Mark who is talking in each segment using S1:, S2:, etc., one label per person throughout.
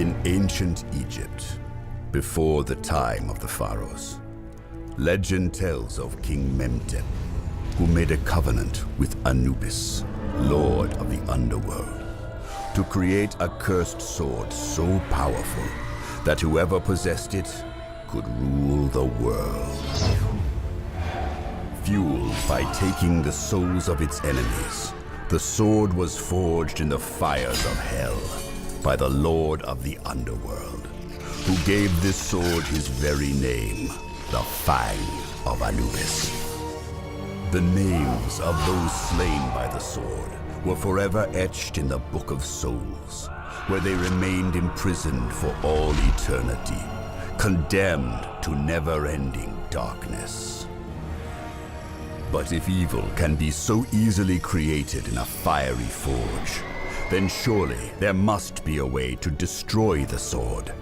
S1: In ancient Egypt, before the time of the pharaohs, legend tells of King Memtep, who made a covenant with Anubis, lord of the underworld, to create a cursed sword so powerful that whoever possessed it could rule the world. Fueled by taking the souls of its enemies, the sword was forged in the fires of hell by the Lord of the Underworld, who gave this sword his very name, the Fang of Anubis. The names of those slain by the sword were forever etched in the Book of Souls, where they remained imprisoned for all eternity, condemned to never-ending darkness. But if evil can be so easily created in a fiery forge, then surely there must be a way to destroy the sword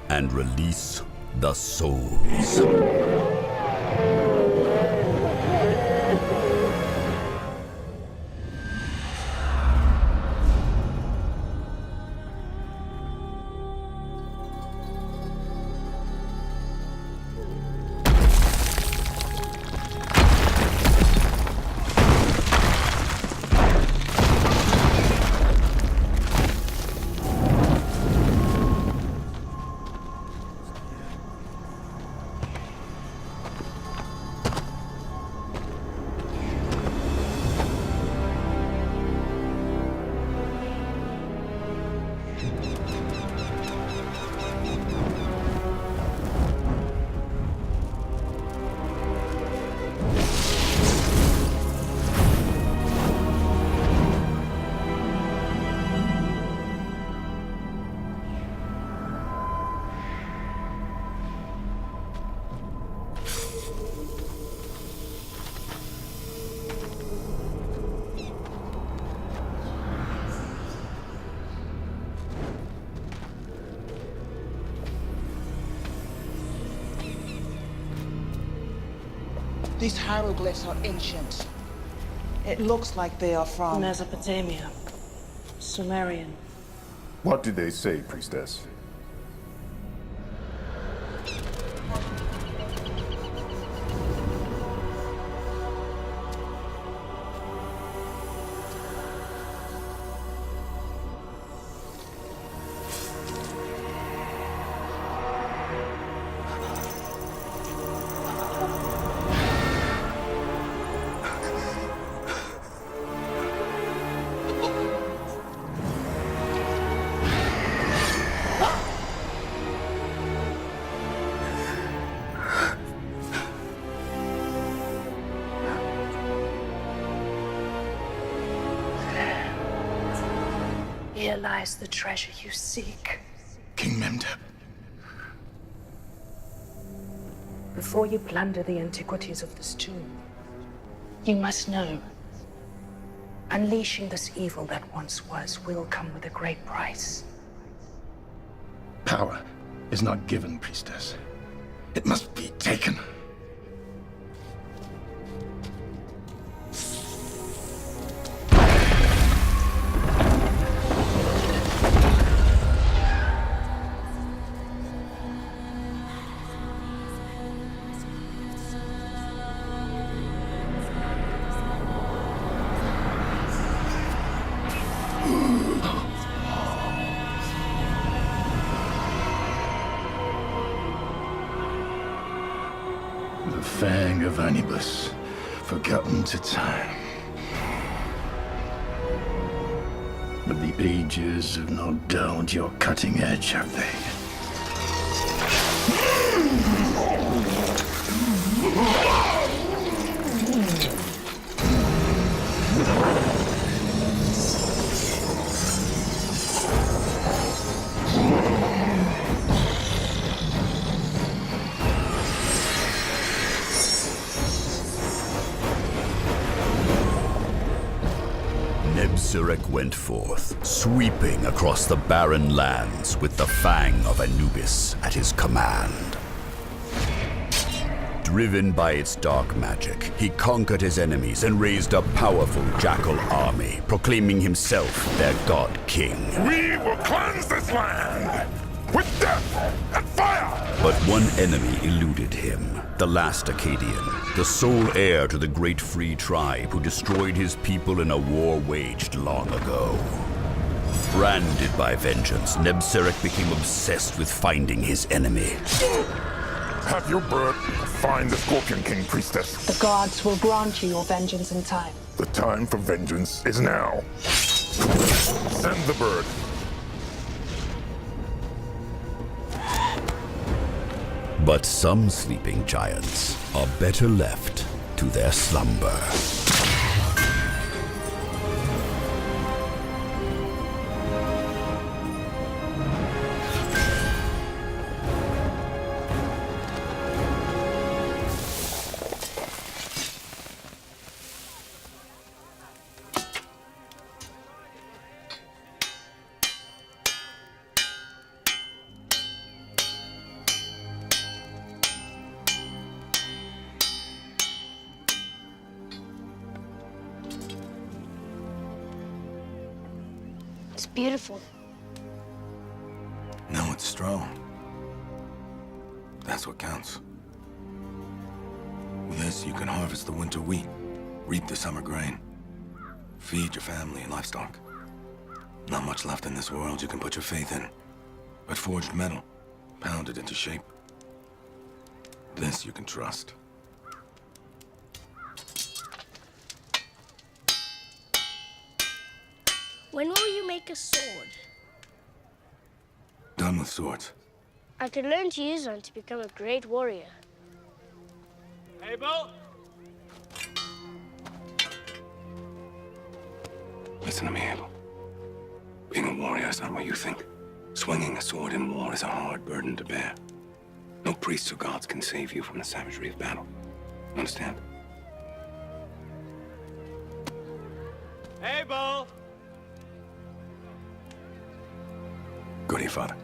S1: and release the souls.
S2: These hieroglyphs are ancient. It looks like they are from...
S3: Mesopotamia. Sumerian.
S4: What did they say, priestess?
S3: Here lies the treasure you seek.
S4: King Memtep.
S3: Before you plunder the antiquities of this tomb, you must know, unleashing this evil that once was will come with a great price.
S4: Power is not given, priestess. It must be taken. The Fang of Anubis, forgotten to time. But the ages have not dulled your cutting edge, have they?
S1: Nebsirek went forth, sweeping across the barren lands with the Fang of Anubis at his command. Driven by its dark magic, he conquered his enemies and raised a powerful jackal army, proclaiming himself their god king.
S5: We will cleanse this land! with death and fire!
S1: But one enemy eluded him, the last Akkadian, the sole heir to the great free tribe who destroyed his people in a war waged long ago. Branded by vengeance, Nebseric became obsessed with finding his enemy.
S5: Have your bird find the Scorpion King, priestess.
S3: The gods will grant you your vengeance in time.
S5: The time for vengeance is now. Send the bird.
S1: But some sleeping giants are better left to their slumber.
S6: It's beautiful.
S7: Now it's strong. That's what counts. With this, you can harvest the winter wheat, reap the summer grain, feed your family and livestock. Not much left in this world you can put your faith in, but forged metal, pounded into shape. This you can trust.
S6: When will you make a sword?
S7: Done with swords.
S6: I could learn to use one to become a great warrior.
S8: Abel?
S7: Listen to me, Abel. Being a warrior is not what you think. Swinging a sword in war is a hard burden to bear. No priests or gods can save you from the savagery of battle. Understand?
S8: Abel!
S7: Go to your father.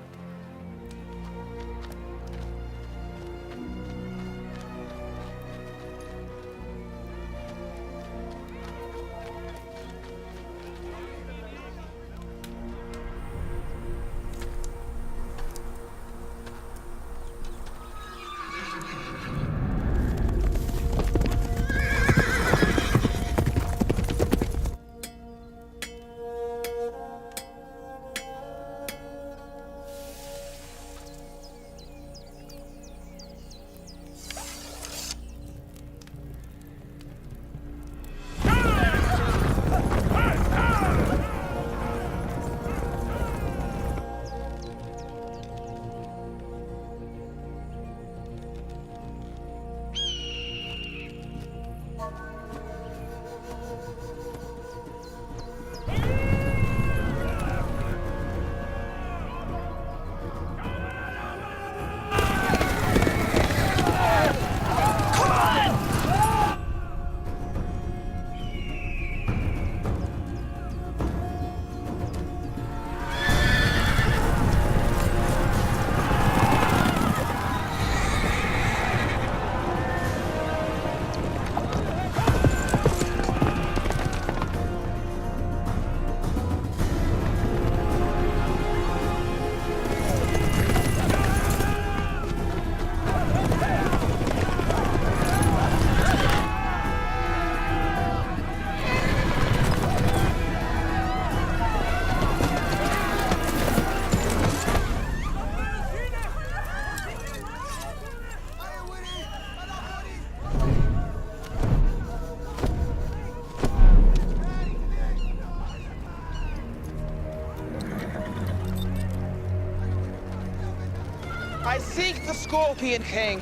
S2: I seek the Scorpion King.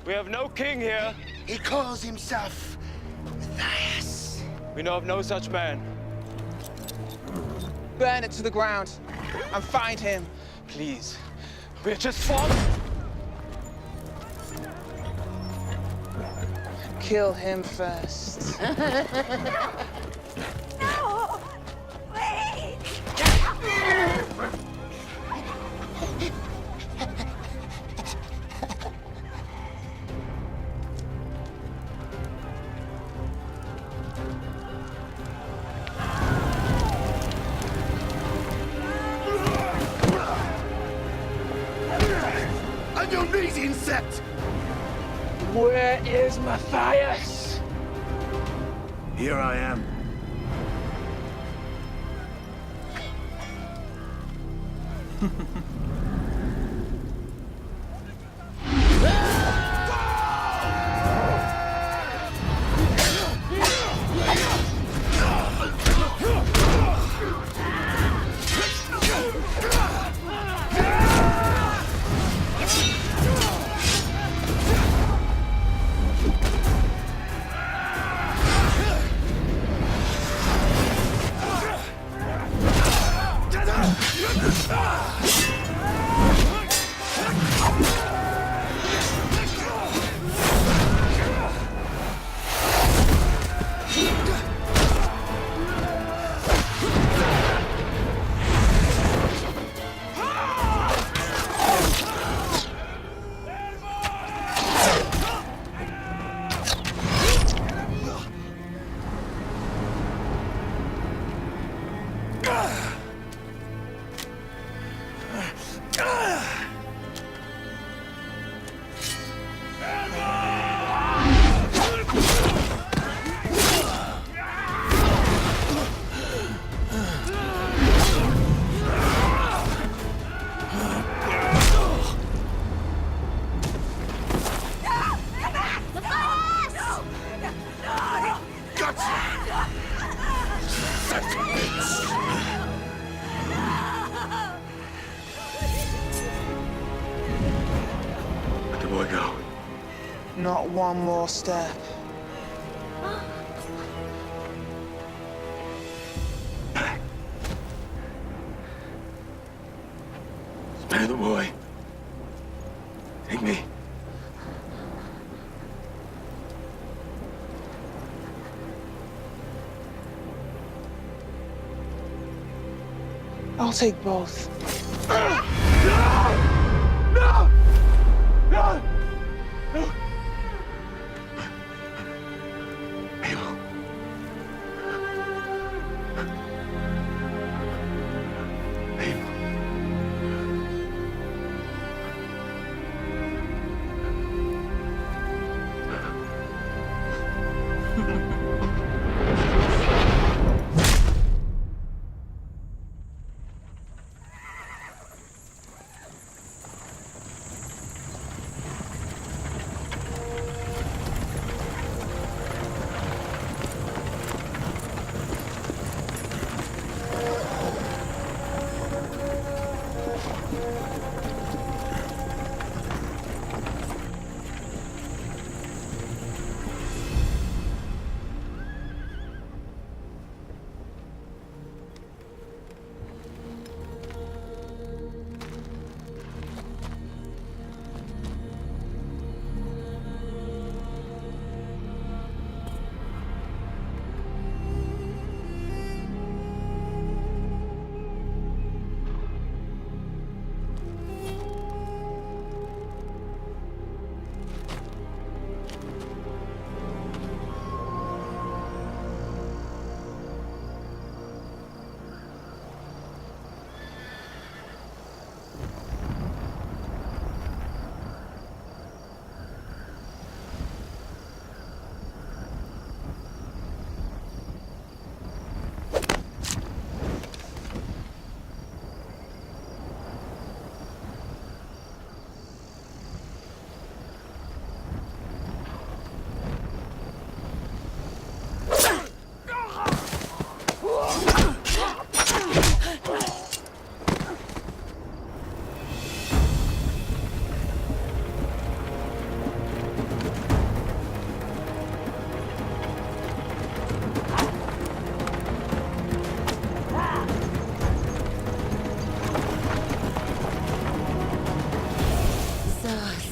S8: We have no king here.
S9: He calls himself Matthias.
S8: We know of no such man.
S2: Burn it to the ground and find him.
S8: Please. We're just fought.
S2: Kill him first.
S6: No! Wait!
S9: Set!
S8: Where is Matthias?
S4: Here I am.
S7: Let the boy go.
S2: Not one more step.
S7: Spare the boy. Take me.
S2: I'll take both.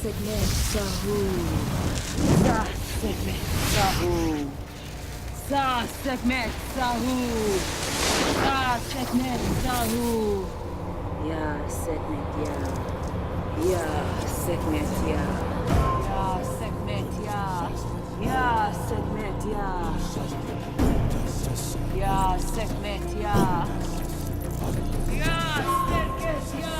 S10: Segment Sahu. Sa Segment Sahu. Sa Segment Sahu. Sa Segment Sahu. Ya Segment ya. Ya Segment ya. Ya Segment ya. Ya Segment ya. Ya Segment ya. Ya Segment ya.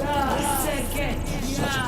S10: Ya Segment ya.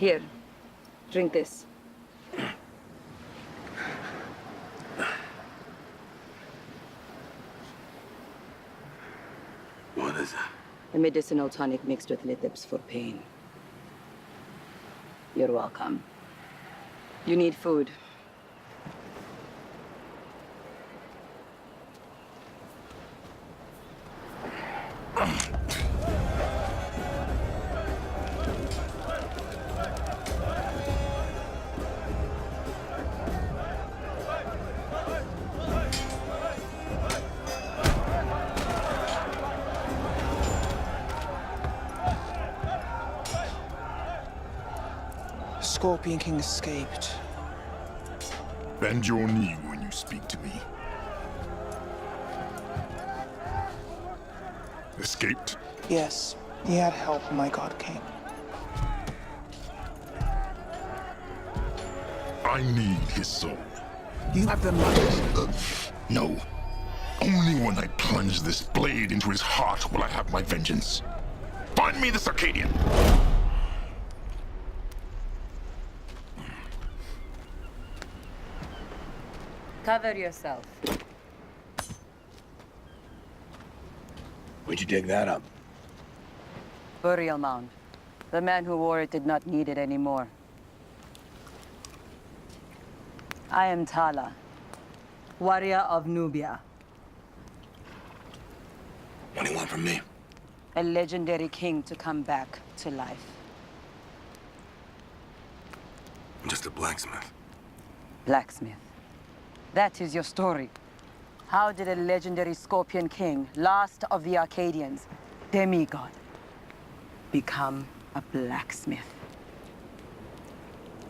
S10: Here, drink this.
S7: What is it?
S10: A medicinal tonic mixed with lithips for pain. You're welcome. You need food.
S2: Scorpion King escaped.
S5: Bend your knee when you speak to me. Escaped?
S2: Yes, he had help when my god came.
S5: I need his soul.
S2: You have the money.
S5: No. Only when I plunge this blade into his heart will I have my vengeance. Find me the Circadian!
S10: Cover yourself.
S7: Where'd you dig that up?
S10: Burial mound. The man who wore it did not need it anymore. I am Tala, warrior of Nubia.
S7: What do you want from me?
S10: A legendary king to come back to life.
S7: I'm just a blacksmith.
S10: Blacksmith. That is your story. How did a legendary Scorpion King, last of the Arcadians, demigod, become a blacksmith?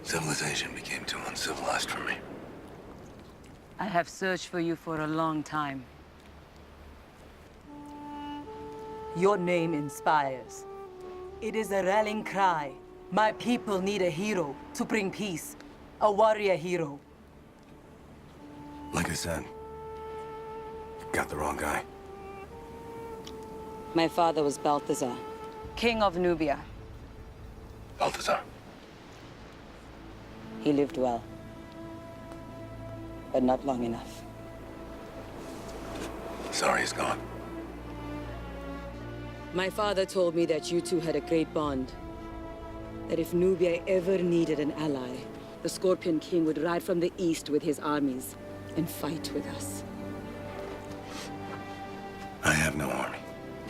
S7: Civilization became too uncivilized for me.
S10: I have searched for you for a long time. Your name inspires. It is a rallying cry. My people need a hero to bring peace. A warrior hero.
S7: Like I said, got the wrong guy.
S10: My father was Balthazar, king of Nubia.
S7: Balthazar.
S10: He lived well, but not long enough.
S7: Sorry he's gone.
S10: My father told me that you two had a great bond. That if Nubia ever needed an ally, the Scorpion King would ride from the east with his armies and fight with us.
S7: I have no army.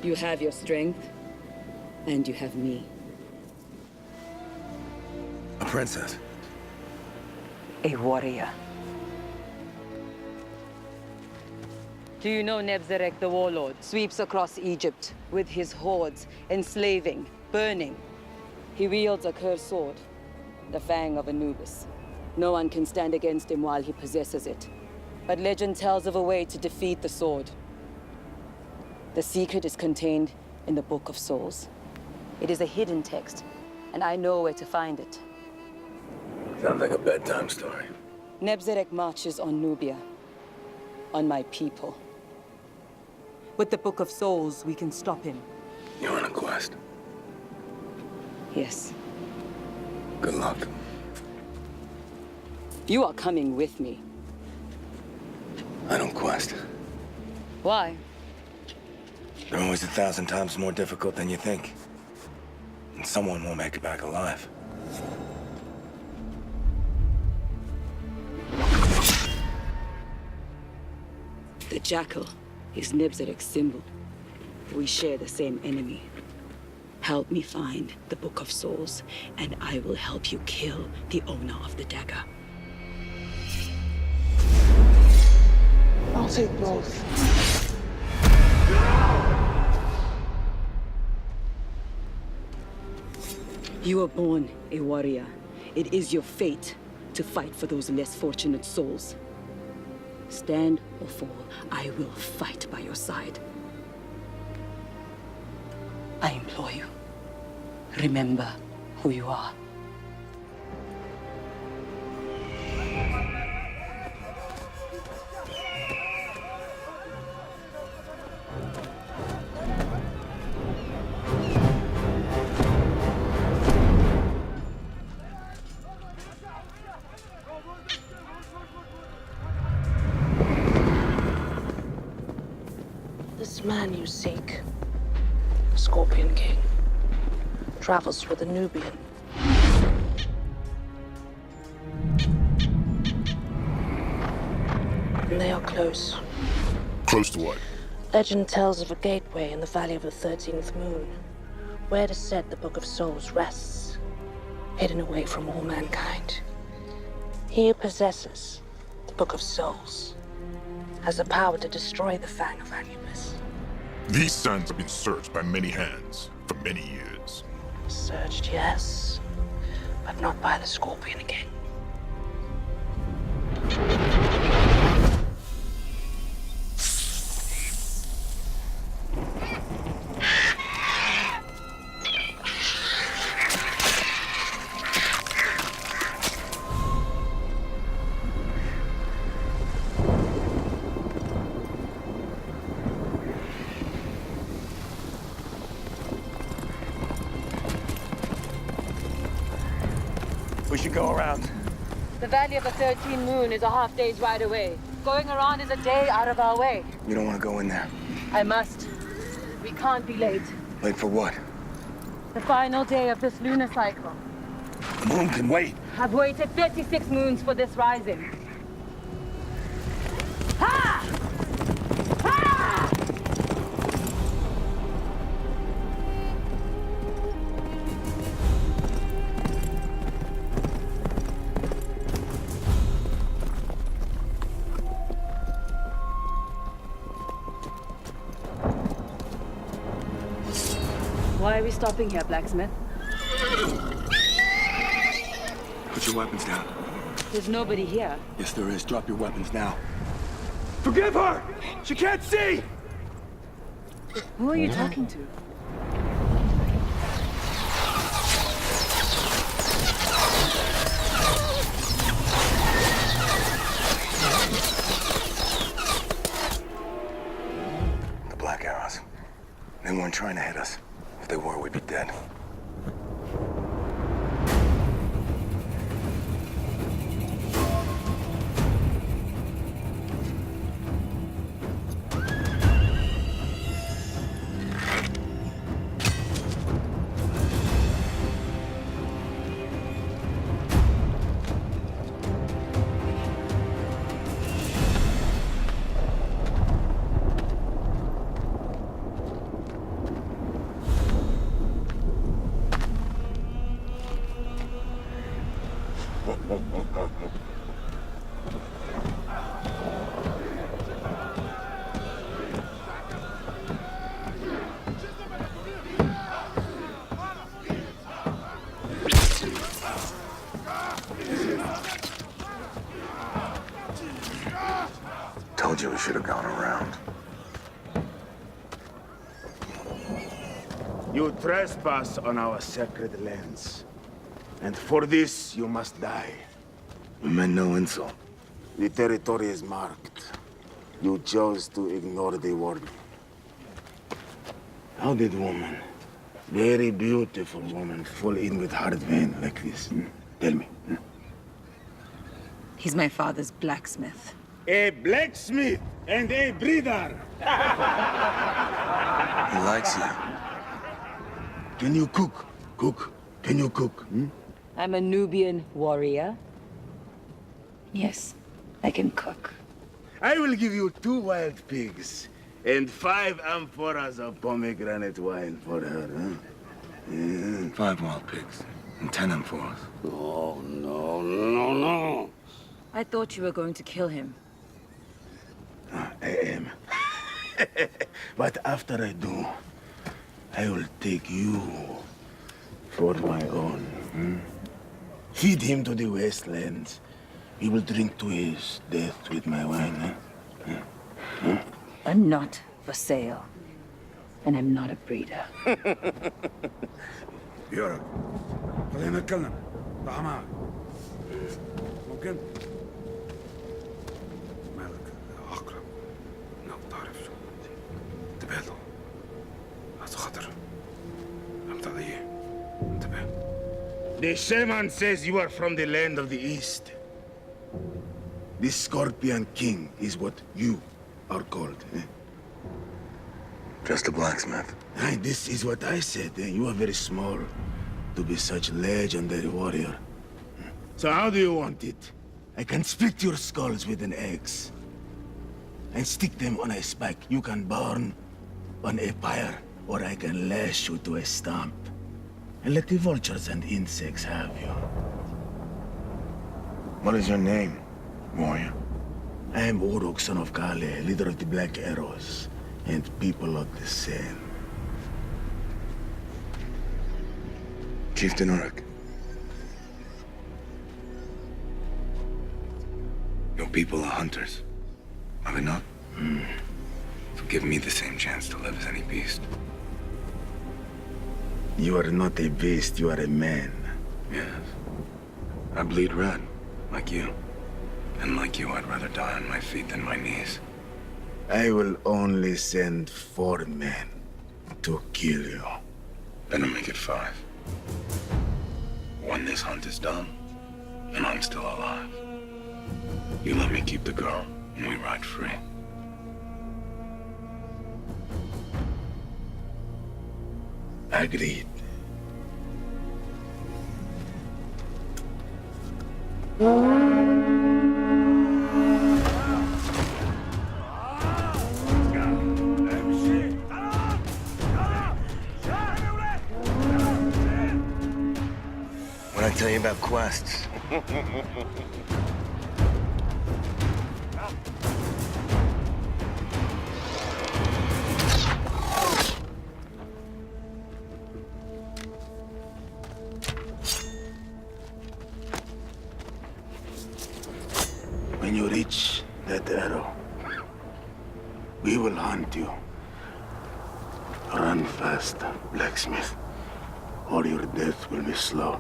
S10: You have your strength, and you have me.
S7: A princess.
S10: A warrior. Do you know Nebzerek the warlord sweeps across Egypt with his hordes, enslaving, burning? He wields a cursed sword, the Fang of Anubis. No one can stand against him while he possesses it. But legend tells of a way to defeat the sword. The secret is contained in the Book of Souls. It is a hidden text, and I know where to find it.
S7: Sounds like a bedtime story.
S10: Nebzerek marches on Nubia, on my people. With the Book of Souls, we can stop him.
S7: You're on a quest.
S10: Yes.
S7: Good luck.
S10: You are coming with me.
S7: I don't quest.
S10: Why?
S7: They're always 1,000 times more difficult than you think. And someone won't make it back alive.
S10: The Jackal is Nebzerek's symbol. We share the same enemy. Help me find the Book of Souls, and I will help you kill the owner of the dagger.
S2: I'll take both.
S10: You were born a warrior. It is your fate to fight for those less fortunate souls. Stand or fall, I will fight by your side. I implore you, remember who you are.
S3: This man you seek, Scorpion King, travels with a Nubian. And they are close.
S5: Close to what?
S3: Legend tells of a gateway in the Valley of the 13th Moon, where it is said the Book of Souls rests, hidden away from all mankind. He who possesses the Book of Souls has the power to destroy the Fang of Anubis.
S5: These sands have been searched by many hands for many years.
S3: Searched, yes, but not by the Scorpion King.
S9: We should go around.
S10: The Valley of the 13th Moon is a half day's ride away. Going around is a day out of our way.
S9: You don't want to go in there.
S10: I must. We can't be late.
S9: Late for what?
S10: The final day of this lunar cycle.
S9: The moon can wait.
S10: I've waited 36 moons for this rising. Ha! Ha! Why are we stopping here, blacksmith?
S9: Put your weapons down.
S10: There's nobody here.
S9: Yes, there is. Drop your weapons now. Forgive her! She can't see!
S10: Who are you talking to?
S9: The Black Arrows. They weren't trying to hit us. If they were, we'd be dead. Told you we should have gone around.
S11: You trespass on our sacred lands. And for this, you must die.
S9: We meant no insult.
S11: The territory is marked. You chose to ignore the warning. How did woman, very beautiful woman, fall in with hard vein like this? Tell me.
S10: He's my father's blacksmith.
S11: A blacksmith and a breeder.
S9: He likes you.
S11: Can you cook? Cook. Can you cook?
S10: I'm a Nubian warrior. Yes, I can cook.
S11: I will give you 2 wild pigs and 5 amphoras of pomegranate wine for her, huh?
S9: 5 wild pigs and 10 amphoras.
S11: Oh, no.
S10: I thought you were going to kill him.
S11: I am. But after I do, I will take you for my own. Feed him to the wastelands. We will drink to his death with my wine.
S10: I'm not for sale. And I'm not a breeder.
S12: يورك خلينا نتكلم تعال معك ممكن مالك عقرب لو بتعرف شو انتبه له هذا خطر فهمت علي انتبه
S11: The shaman says you are from the land of the east. The Scorpion King is what you are called.
S9: Just a blacksmith.
S11: Aye, this is what I said. You are very small to be such a legendary warrior. So how do you want it? I can split your skulls with an axe and stick them on a spike you can burn on a pyre, or I can lash you to a stump and let the vultures and insects have you.
S9: What is your name, warrior?
S11: I am Uruk, son of Kale, leader of the Black Arrows and people of the Sen.
S9: Chieftain Uruk. Your people are hunters, are they not? So give me the same chance to live as any beast.
S11: You are not a beast, you are a man.
S9: Yes. I bleed red, like you. And like you, I'd rather die on my feet than my knees.
S11: I will only send 4 men to kill you.
S9: Then I'll make it 5. When this hunt is done, and I'm still alive, you let me keep the girl, and we ride free.
S11: Agreed.
S9: When I tell you about quests.
S11: When you reach that arrow, we will hunt you. Run fast, blacksmith, or your death will be slow.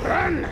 S11: Run!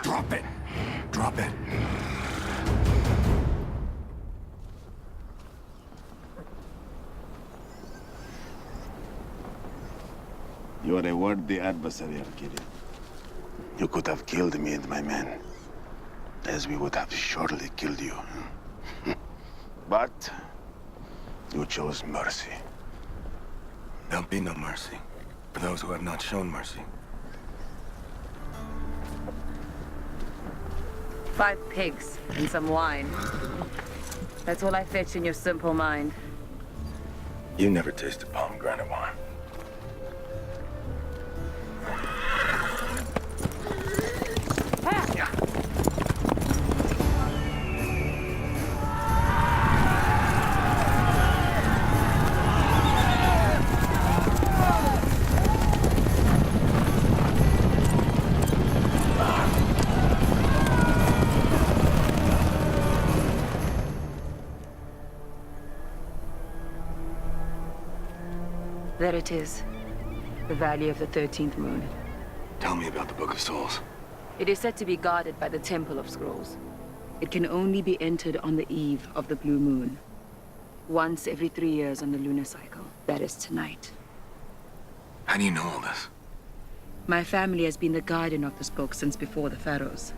S7: Drop it. Drop it.
S11: You are a worthy adversary, Arcadia. You could have killed me and my men, as we would have surely killed you. But you chose mercy.
S7: There'll be no mercy for those who have not shown mercy.
S10: 5 pigs and some wine. That's all I fetch in your simple mind.
S7: You never tasted pomegranate wine.
S10: There it is. The Valley of the 13th Moon.
S7: Tell me about the Book of Souls.
S10: It is said to be guarded by the Temple of Scrolls. It can only be entered on the eve of the Blue Moon. Once every 3 years on the lunar cycle. That is tonight.
S7: How do you know all this?
S10: My family has been the guardian of this book since before the Pharaohs.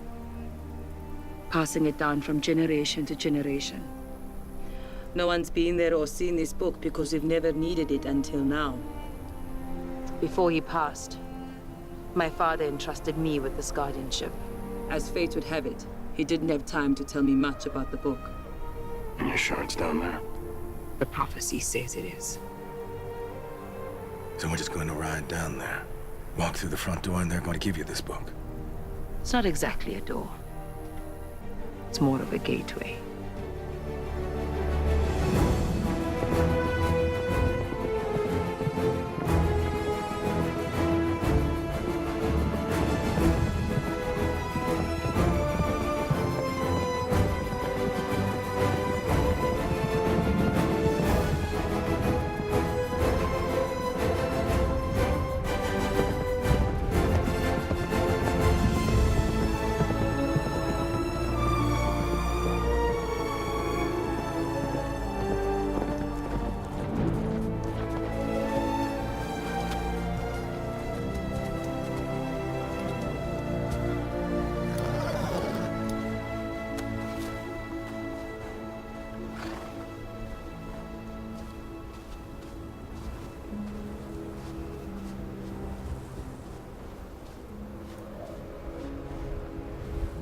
S10: Passing it down from generation to generation. No one's been there or seen this book because we've never needed it until now. Before he passed, my father entrusted me with this guardianship. As fate would have it, he didn't have time to tell me much about the book.
S7: And you're sure it's down there?
S10: The prophecy says it is.
S7: So we're just going to ride down there, walk through the front door, and they're going to give you this book.
S10: It's not exactly a door. It's more of a gateway.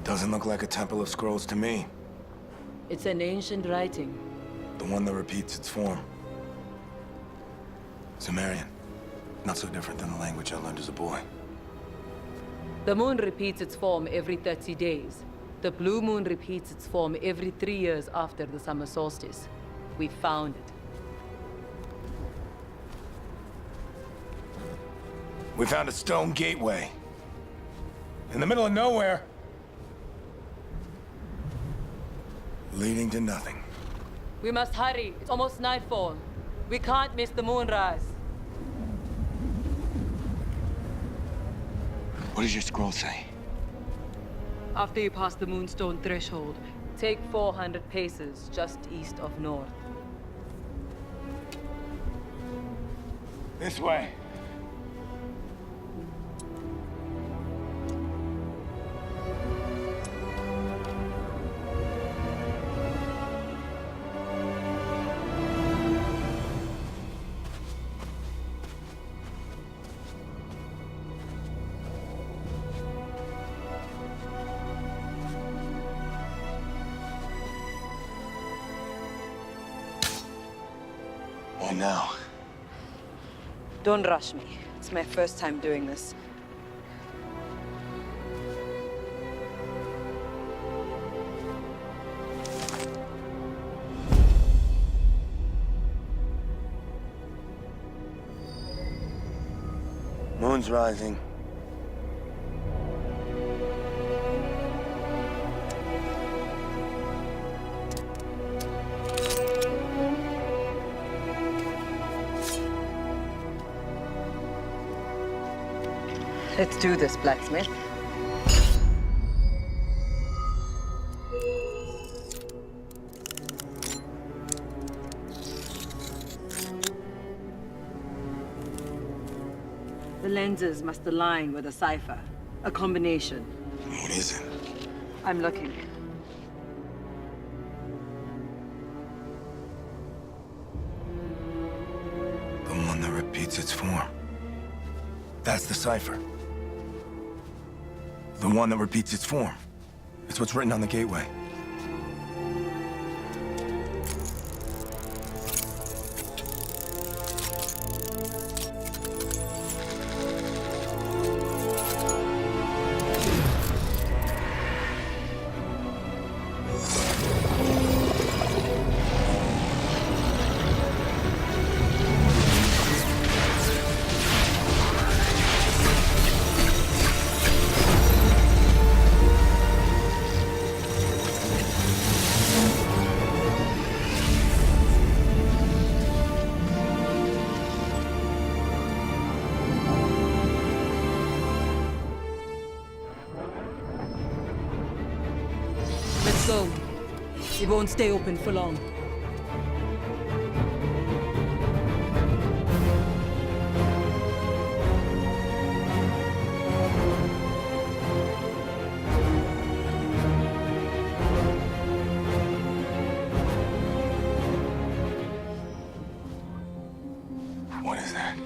S7: Doesn't look like a Temple of Scrolls to me.
S10: It's an ancient writing.
S7: The one that repeats its form. Sumerian. Not so different than the language I learned as a boy.
S10: The moon repeats its form every 30 days. The blue moon repeats its form every 3 years after the summer solstice. We found it.
S7: We found a stone gateway. In the middle of nowhere. Leading to nothing.
S10: We must hurry. It's almost nightfall. We can't miss the moonrise.
S7: What does your scroll say?
S10: After you pass the moonstone threshold, take 400 paces just east of north.
S7: This way. Why now?
S10: Don't rush me. It's my first time doing this.
S7: Moon's rising.
S10: Let's do this, blacksmith. The lenses must align with a cipher. A combination.
S7: What is it?
S10: I'm looking.
S7: The one that repeats its form. That's the cipher. The one that repeats its form. It's what's written on the gateway.
S10: Let's go. It won't stay open for long.
S7: What is that?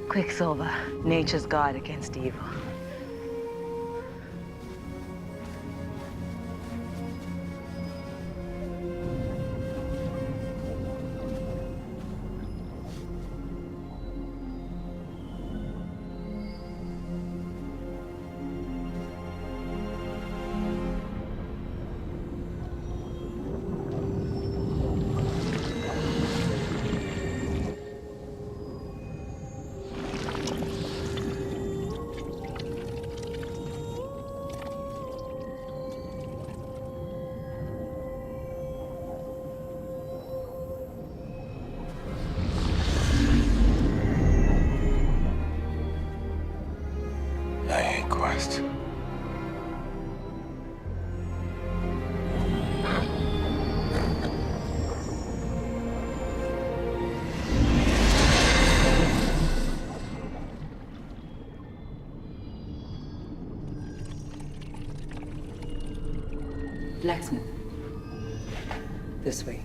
S10: Quicksilver, nature's guard against evil.
S7: I hate Quest.
S10: Blacksmith. This way.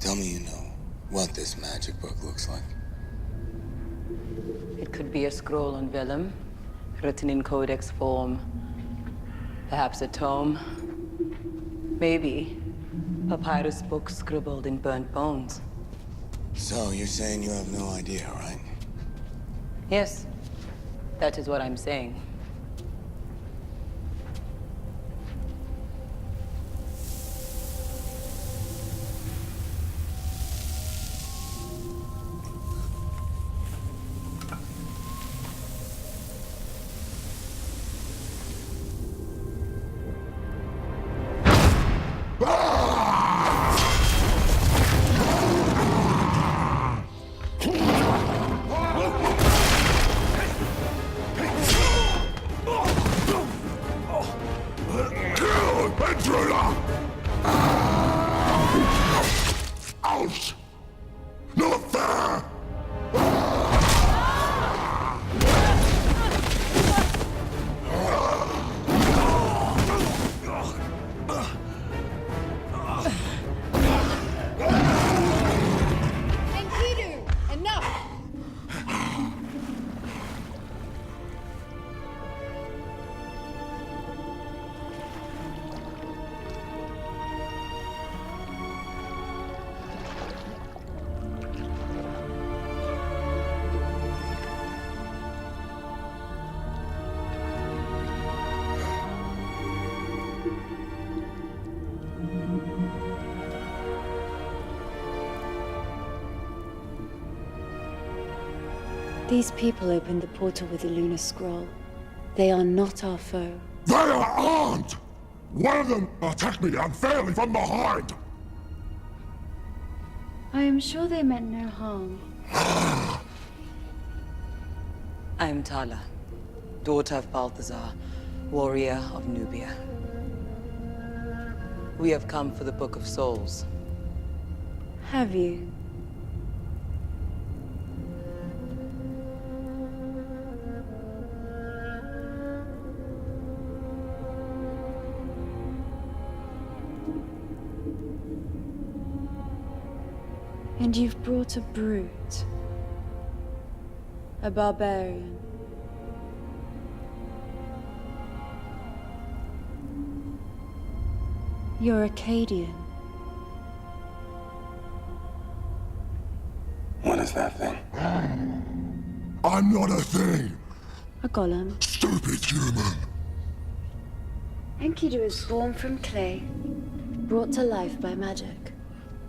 S7: Tell me you know what this magic book looks like.
S10: It could be a scroll on vellum, written in codex form. Perhaps a tome. Maybe papyrus book scribbled in burnt bones.
S7: So, you're saying you have no idea, right?
S10: Yes, that is what I'm saying.
S13: These people opened the portal with the Lunar Scroll. They are not our foe.
S5: They are armed! One of them attacked me unfairly from behind!
S13: I am sure they meant no harm.
S10: I am Tala, daughter of Balthazar, warrior of Nubia. We have come for the Book of Souls.
S13: Have you? And you've brought a brute. A barbarian. You're Akkadian.
S9: What is that thing?
S5: I'm not a thing!
S13: A golem.
S5: Stupid human!
S13: Enkidu is formed from clay, brought to life by magic.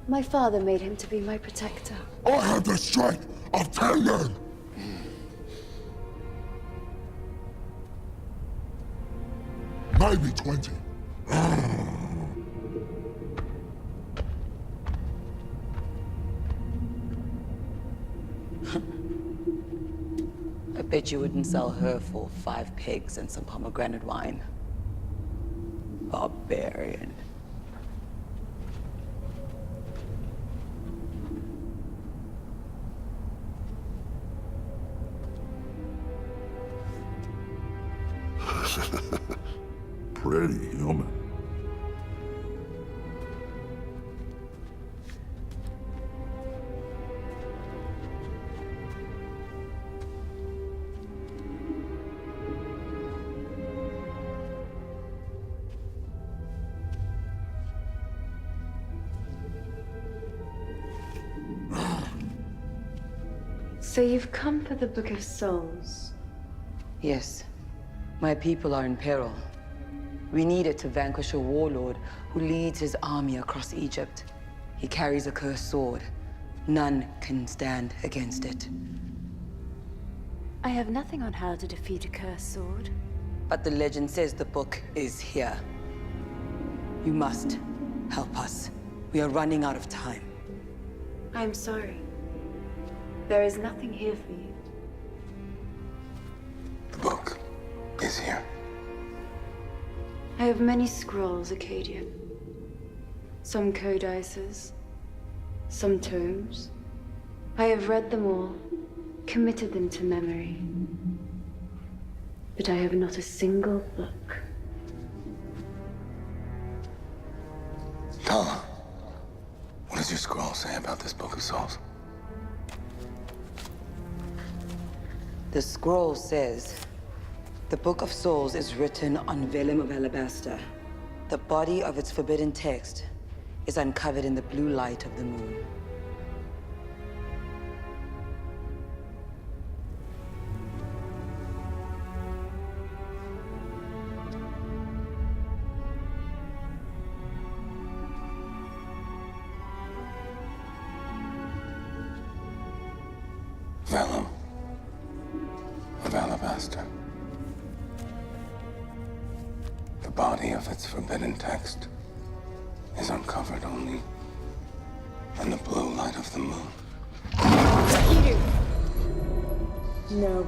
S13: My father made him to be my protector.
S5: I have the strength of 10 men! Maybe 20.
S10: I bet you wouldn't sell her for 5 pigs and some pomegranate wine. Barbarian.
S5: Pretty human.
S13: So you've come for the Book of Souls?
S10: Yes. My people are in peril. We need it to vanquish a warlord who leads his army across Egypt. He carries a cursed sword. None can stand against it.
S13: I have nothing on how to defeat a cursed sword.
S10: But the legend says the book is here. You must help us. We are running out of time.
S13: I'm sorry. There is nothing here for you.
S9: The book is here.
S13: I have many scrolls, Akkadian. Some codices, some tomes. I have read them all, committed them to memory. But I have not a single book.
S9: Tala, what does your scroll say about this Book of Souls?
S10: The scroll says, the Book of Souls is written on vellum of alabaster. The body of its forbidden text is uncovered in the blue light of the moon.
S9: Vellum of alabaster. The body of its forbidden text is uncovered only in the blue light of the moon.
S13: No.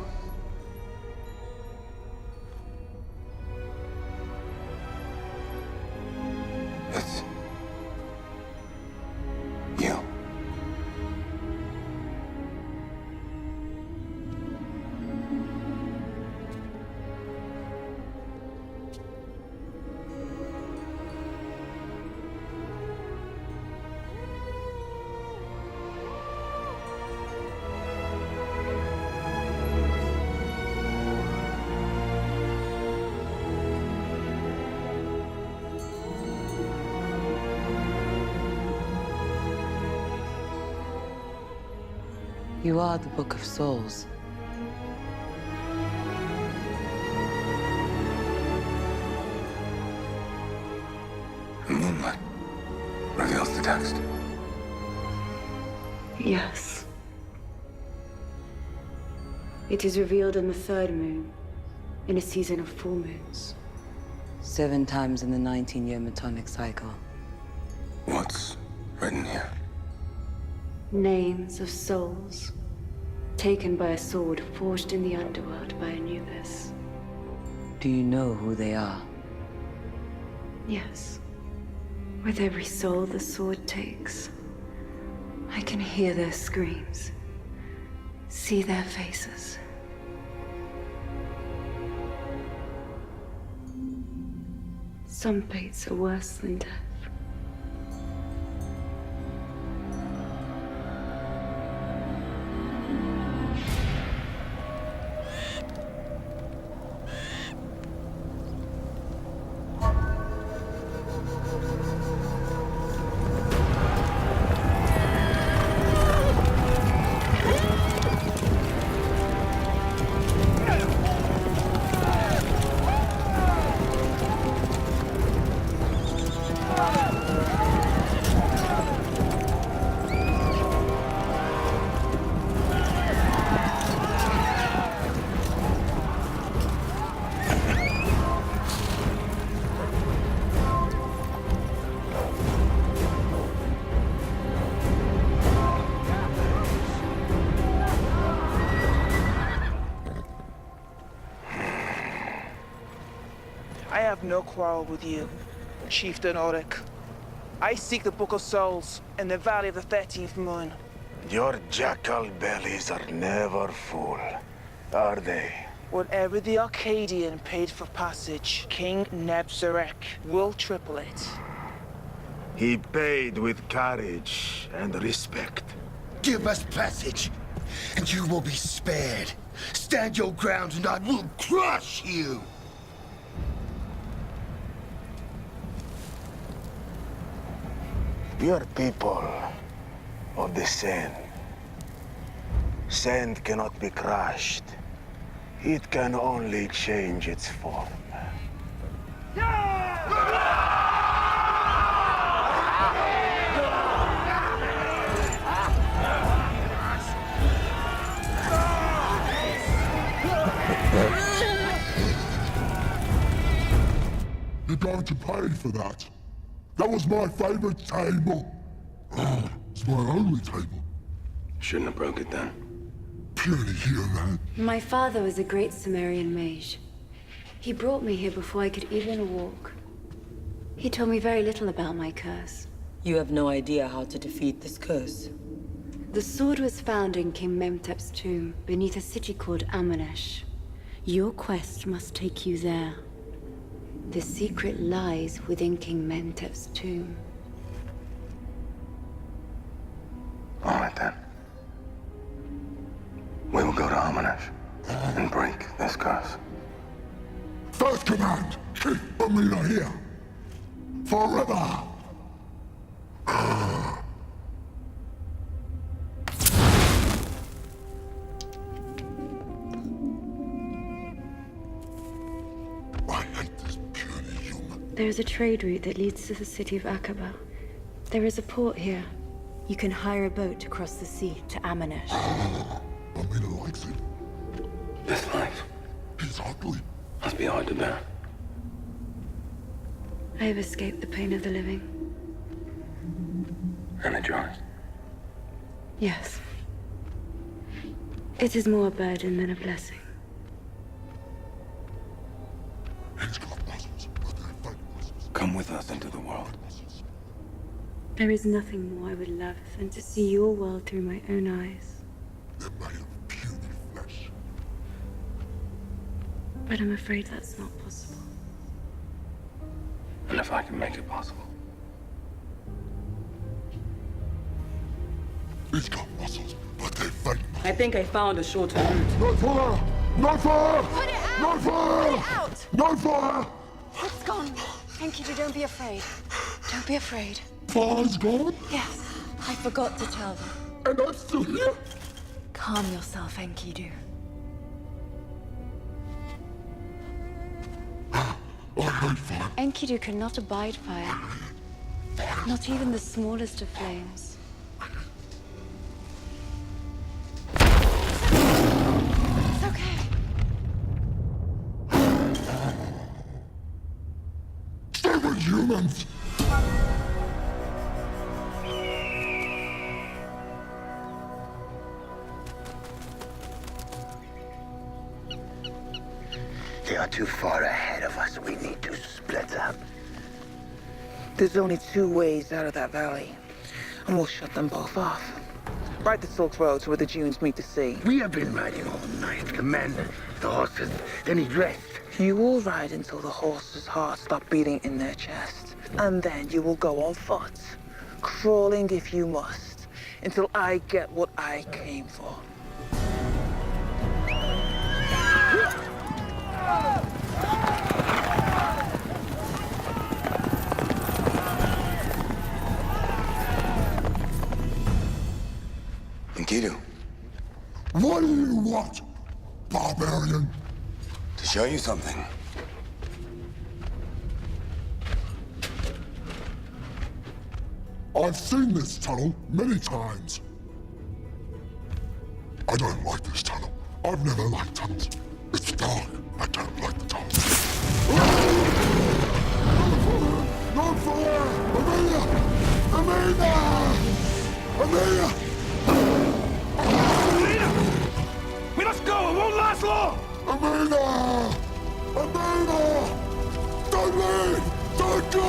S9: It's you.
S10: You are the Book of Souls.
S9: The moonlight reveals the text.
S13: Yes. It is revealed on the third moon, in a season of 4 moons.
S10: 7 times in the 19-year Metonic cycle.
S9: What's written here?
S13: Names of souls, taken by a sword forged in the underworld by Anubis.
S10: Do you know who they are?
S13: Yes. With every soul the sword takes, I can hear their screams, see their faces. Some fates are worse than death.
S2: I have no quarrel with you, Chieftain Ulrich. I seek the Book of Souls in the Valley of the 13th Moon.
S11: Your jackal bellies are never full, are they?
S2: Whatever the Arcadian paid for passage, King Nebzarek will triple it.
S11: He paid with courage and respect.
S4: Give us passage, and you will be spared. Stand your ground, and I will crush you!
S11: We are people of the sand. Sand cannot be crushed. It can only change its form.
S5: You're going to pay for that. That was my favorite table. It's my only table.
S9: Shouldn't have broke it then.
S5: Puny human.
S13: My father was a great Sumerian mage. He brought me here before I could even walk. He told me very little about my curse.
S10: You have no idea how to defeat this curse.
S13: The sword was found in King Memtep's tomb beneath a city called Amanesh. Your quest must take you there. The secret lies within King Memtep's tomb.
S9: All right then. We will go to Amanesh and break this curse.
S5: First command, keep Amina here. Forever.
S13: There is a trade route that leads to the city of Aqaba. There is a port here. You can hire a boat to cross the sea to Amanesh.
S5: Amina likes it.
S9: This life
S5: He's ugly.
S9: must be hard to bear.
S13: I have escaped the pain of the living.
S9: And the joys.
S13: Yes. It is more a burden than a blessing.
S5: He's got muscles, but they're fake muscles.
S9: Come with us into the world.
S13: There is nothing more I would love than to see your world through my own eyes.
S5: They're made of puny flesh.
S13: But I'm afraid that's not possible.
S9: And if I can make it possible.
S5: He's got muscles, but they're fake muscles.
S10: I think I found a shorter route.
S5: No fire! No fire!
S14: Put it out!
S5: No fire!
S14: Put it out!
S5: No fire!
S14: It's gone. Enkidu, don't be afraid. Don't be afraid.
S5: Fire's gone?
S14: Yes, I forgot to tell them.
S5: And I'm still here?
S14: Calm yourself, Enkidu.
S5: I hate fire.
S13: Enkidu cannot abide fire. Not even the smallest of flames.
S5: humans!
S4: They are too far ahead of us. We need to split up.
S2: There's only 2 ways out of that valley, and we'll shut them both off. Ride the Silk Road to where the dunes meet the sea.
S4: We have been riding all night. The men, the horses, they need rest.
S2: You will ride until the horses' hearts stop beating in their chest, and then you will go on foot, crawling if you must, until I get what I came for.
S7: Enkidu,
S5: What do you want, barbarian?
S7: to show you something.
S5: I've seen this tunnel many times. I don't like this tunnel. I've never liked tunnels. It's dark. I don't like the tunnels. Not for her! Amelia! Amelia! Amelia!
S11: We must go! It won't last long!
S5: Amelia! Amelia! Don't leave! Don't go!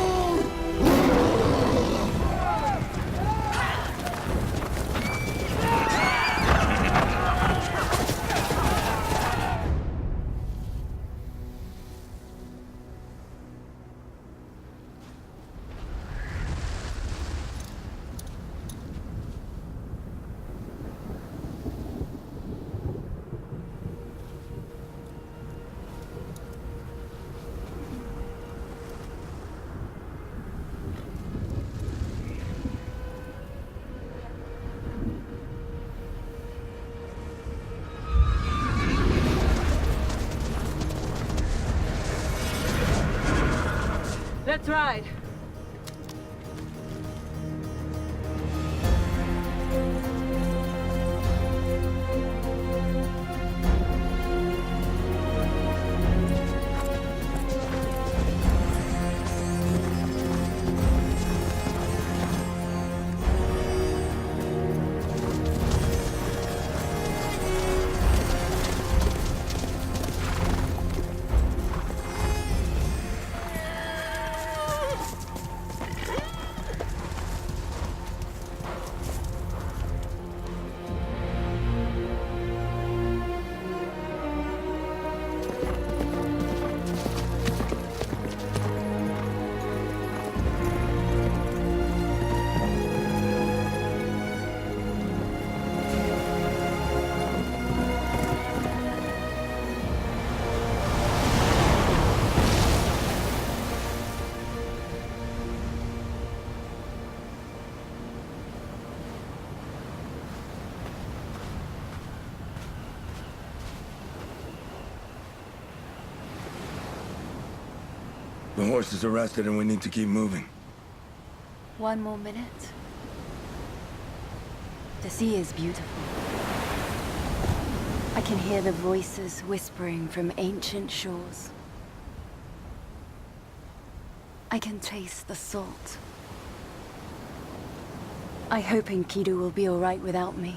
S10: Let's ride.
S7: The horses are rested and we need to keep moving.
S13: 1 more minute. The sea is beautiful. I can hear the voices whispering from ancient shores. I can taste the salt. I hope Enkidu will be all right without me.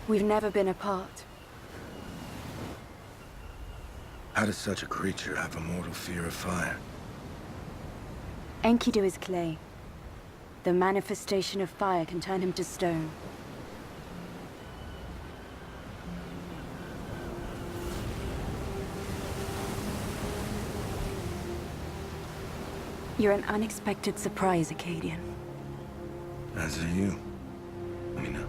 S13: We've never been apart.
S7: How does such a creature have a mortal fear of fire?
S13: Enkidu is clay. The manifestation of fire can turn him to stone. You're an unexpected surprise, Akkadian.
S7: As are you, Mina.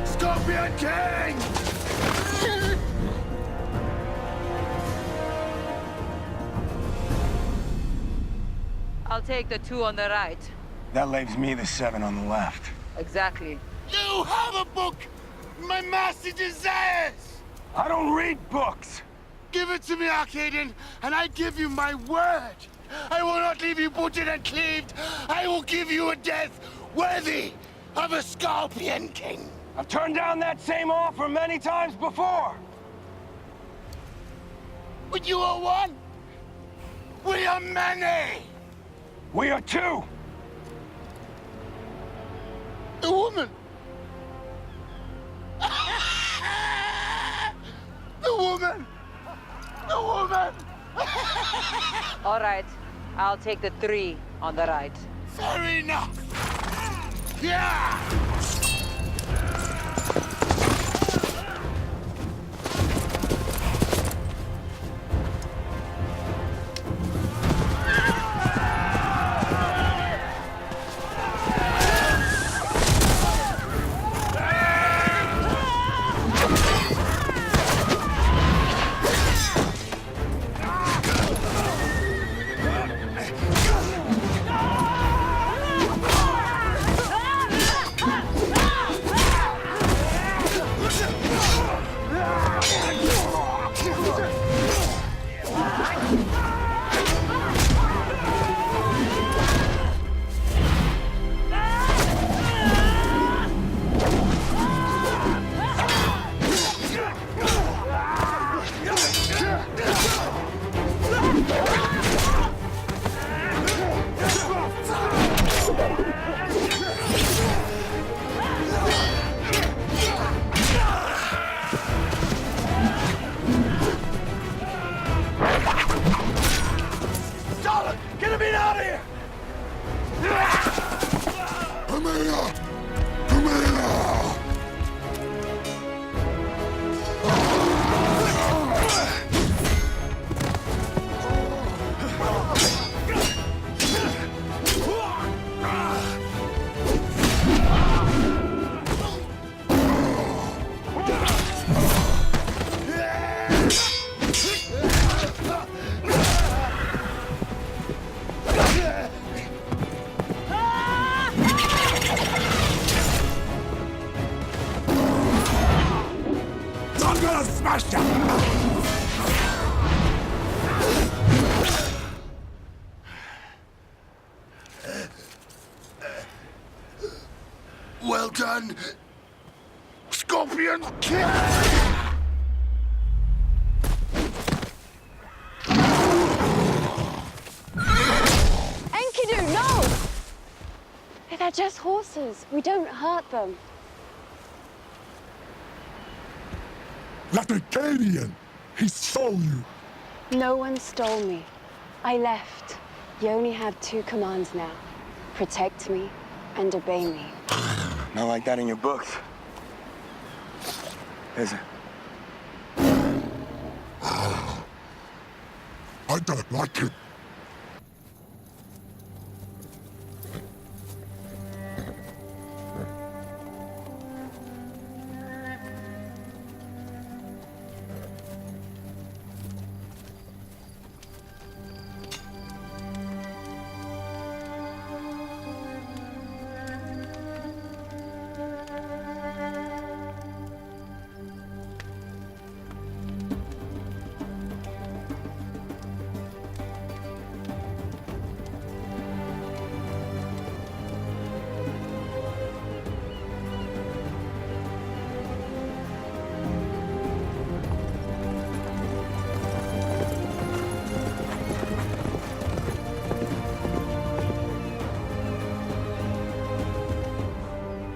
S4: Scorpion King!
S10: I'll take the 2 on the right.
S11: That leaves me the 7 on the left.
S10: Exactly.
S4: You have a book! My master desires!
S11: I don't read books!
S4: Give it to me, Arcadian, and I give you my word! I will not leave you butchered and cleaved! I will give you a death worthy of a Scorpion King!
S11: I've turned down that same offer many times before!
S4: But you are one! We are many!
S11: We are 2!
S4: The woman! The woman! The woman!
S10: All right. I'll take the 3 on the right.
S4: Fair enough! Yeah! Well done, Scorpion King!
S14: Enkidu, no! They're just horses. We don't hurt them.
S5: That Acadian! He stole you!
S14: No one stole me. I left. You only have 2 commands now. Protect me and obey me.
S11: Not like that in your books. Is it?
S5: I don't like it.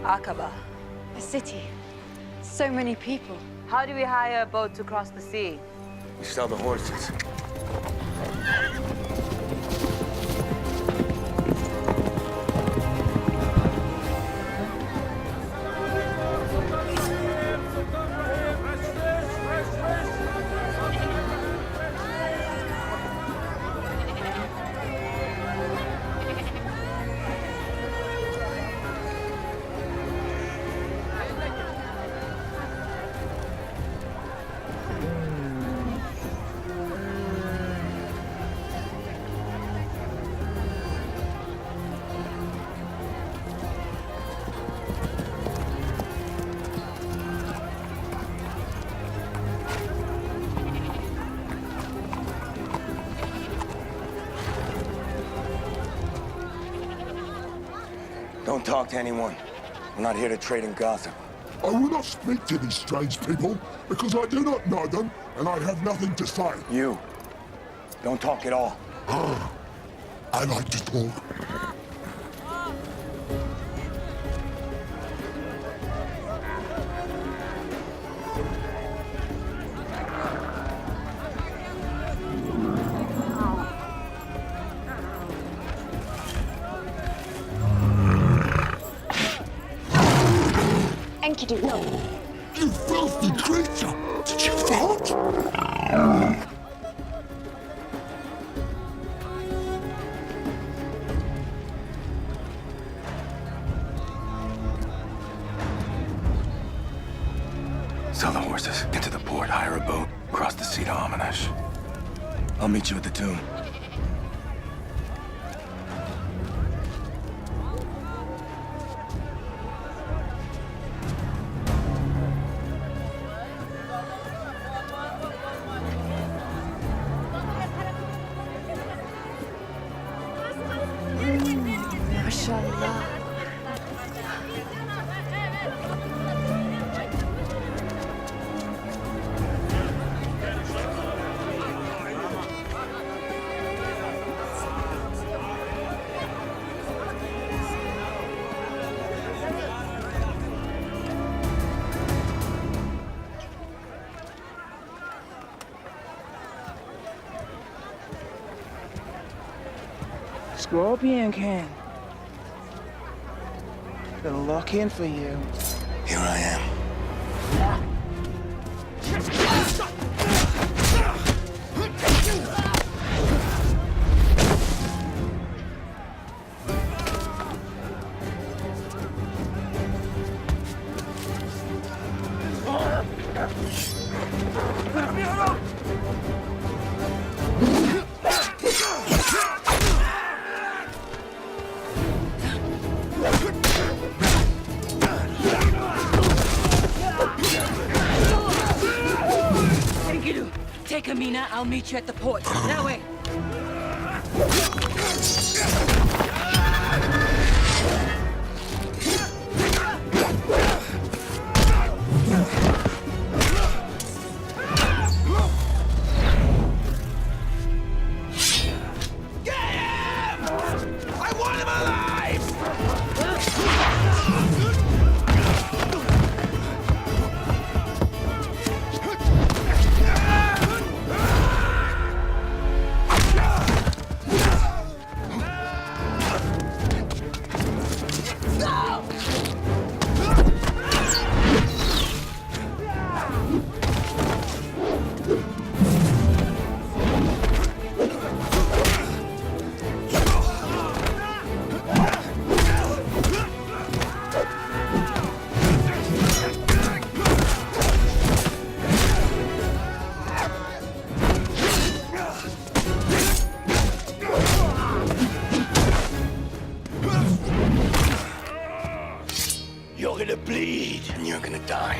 S10: Aqaba.
S14: A city. So many people.
S10: How do we hire a boat to cross the sea?
S11: We sell the horses.
S9: Don't talk to anyone. We're not here to trade and gossip.
S5: I will not speak to these strange people, because I do not know them, and I have nothing to say.
S9: You. Don't talk at all.
S5: I like to talk.
S14: Enkidu, no.
S5: You filthy creature! Did you fart?
S7: Sell the horses, get to the port, hire a boat, cross the sea to Amanesh. I'll meet you at the tomb.
S14: Mashallah.
S2: Scorpion King. Been looking for you.
S7: Here I am.
S10: Enkidu, take Amina. I'll meet you at the port. That way.
S7: You're gonna bleed, and you're gonna die.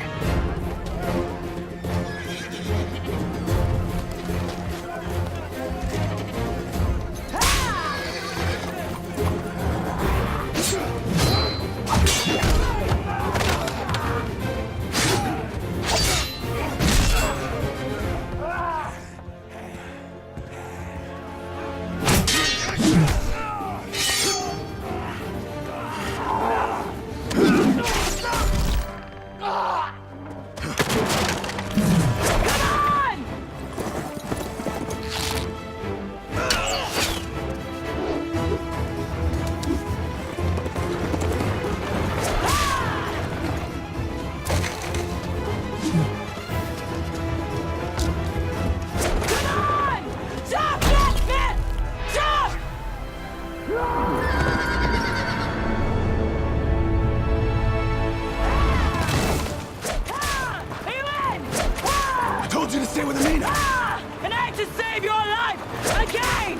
S7: I told you to stay with Amina!
S10: And I had to save your life again!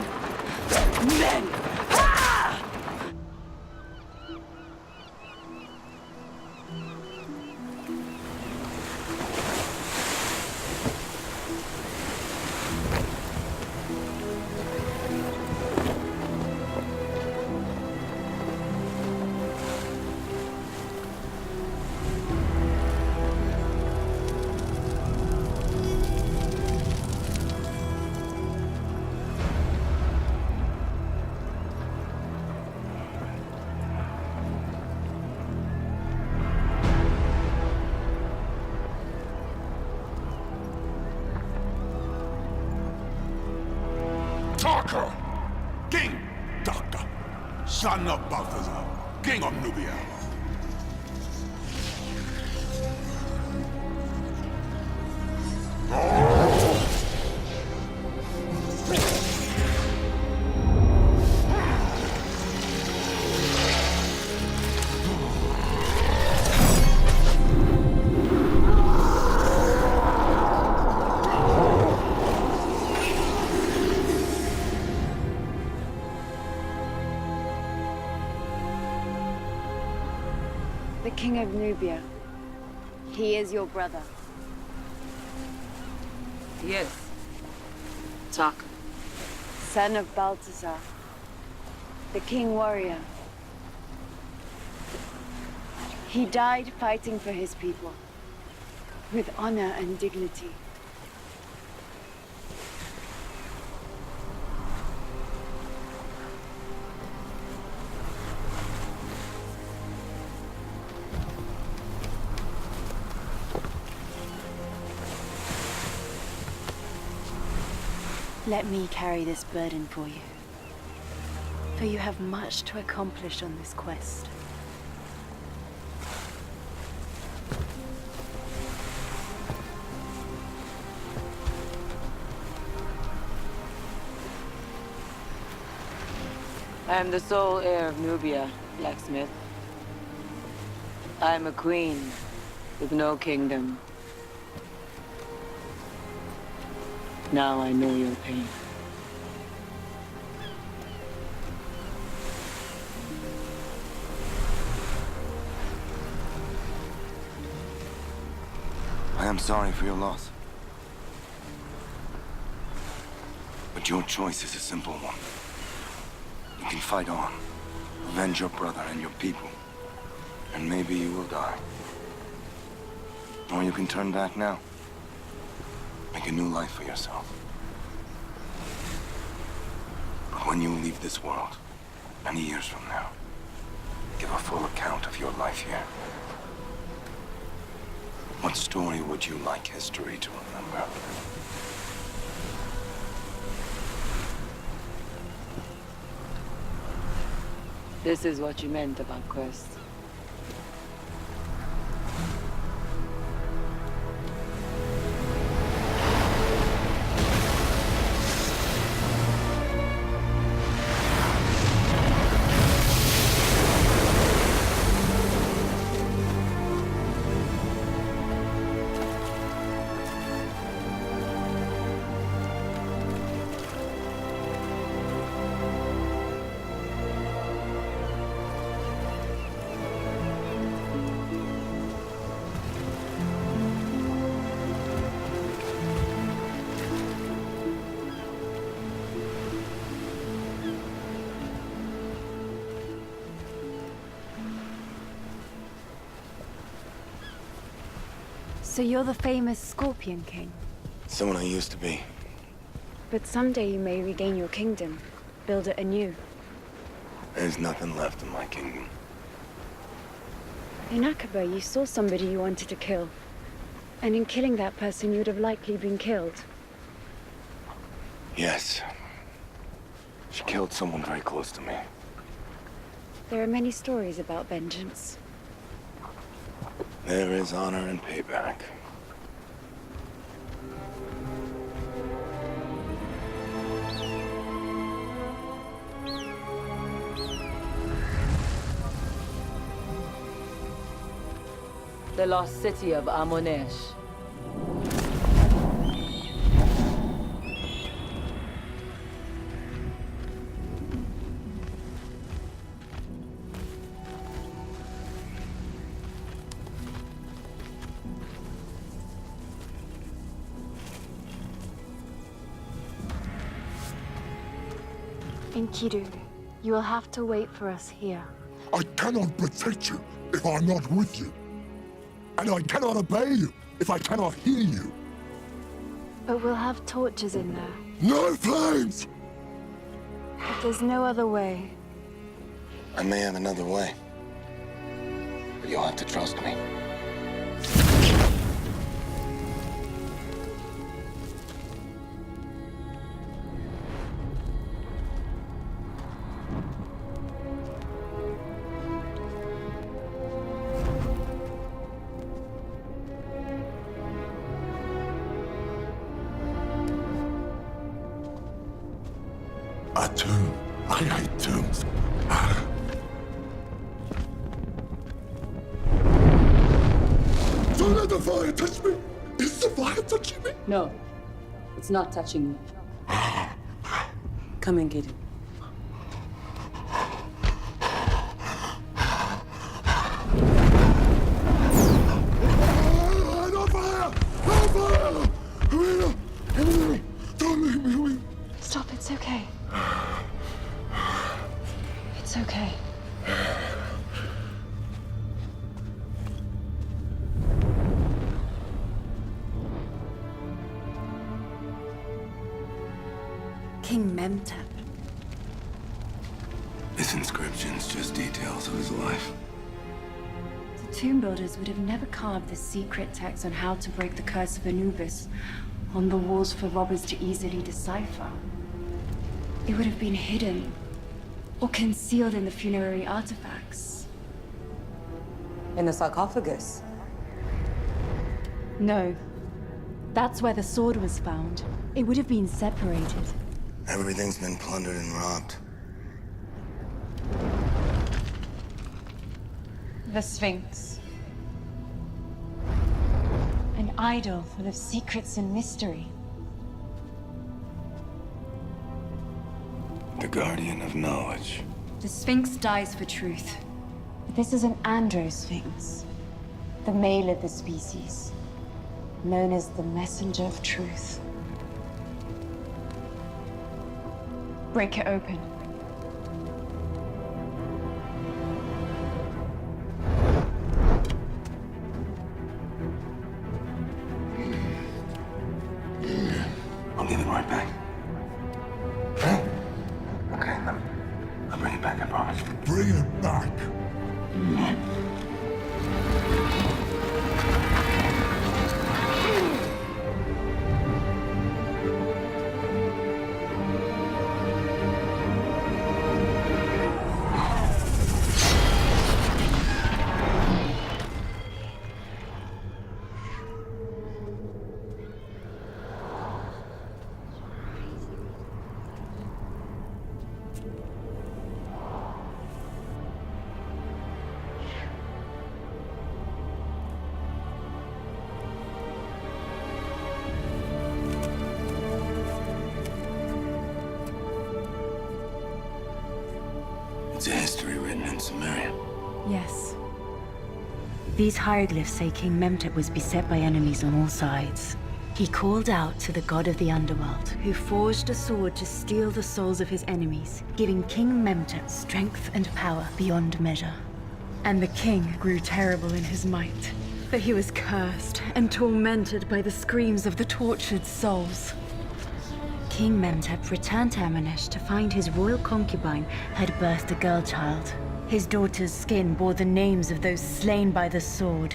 S10: Men!
S5: Darko!
S15: King Darko, son of Balthazar, king of Nubia.
S14: The king of Nubia. He is your brother.
S10: Yes. Talk.
S14: Son of Balthazar. The king warrior. He died fighting for his people. With honor and dignity. Let me carry this burden for you. For you have much to accomplish on this quest.
S10: I am the sole heir of Nubia, blacksmith. I am a queen with no kingdom. Now I know your pain.
S7: I am sorry for your loss. But your choice is a simple one. You can fight on, avenge your brother and your people, and maybe you will die. Or you can turn back now. Make a new life for yourself. But when you leave this world, many years from now, give a full account of your life here. What story would you like history to remember?
S10: This is what you meant about Quest.
S14: So you're the famous Scorpion King.
S7: Someone I used to be.
S14: But someday you may regain your kingdom, build it anew.
S7: There's nothing left in my kingdom.
S14: In Aqaba, you saw somebody you wanted to kill. And in killing that person, you would have likely been killed.
S7: Yes. She killed someone very close to me.
S14: There are many stories about vengeance.
S7: There is honor and payback.
S10: The lost city of Amonesh.
S14: Enkidu, you will have to wait for us here.
S5: I cannot protect you if I'm not with you. And I cannot obey you if I cannot hear you.
S14: But we'll have torches in there.
S5: No flames!
S14: But there's no other way.
S7: I may have another way. But you'll have to trust me.
S15: A tomb. I hate tombs. Don't let the fire touch me! Is the fire touching me?
S10: No, it's not touching you. Come and get it.
S15: No fire! No fire! Emily, don't leave me, will you?
S14: Stop, it's okay. It's okay.
S13: King Memtep.
S7: This inscription's just details of his life.
S13: The tomb builders would have never carved the secret text on how to break the curse of Anubis on the walls for robbers to easily decipher. It would have been hidden or concealed in the funerary artifacts.
S10: In the sarcophagus?
S13: No. That's where the sword was found. It would have been separated.
S7: Everything's been plundered and robbed.
S13: The Sphinx. An idol full of secrets and mystery.
S7: The guardian of knowledge.
S13: The Sphinx dies for truth. But this is an Andro-Sphinx. The male of the species. Known as the Messenger of Truth. Break it open.
S7: I'll give it right back. Okay, I'll bring it back, I promise.
S15: Bring it back.
S7: It's a history written in Sumerian.
S13: Yes. These hieroglyphs say King Memtep was beset by enemies on all sides. He called out to the god of the underworld, who forged a sword to steal the souls of his enemies, giving King Memtep strength and power beyond measure. And the king grew terrible in his might, for he was cursed and tormented by the screams of the tortured souls. King Memtep returned to Amanesh to find his royal concubine had birthed a girl child. His daughter's skin bore the names of those slain by the sword.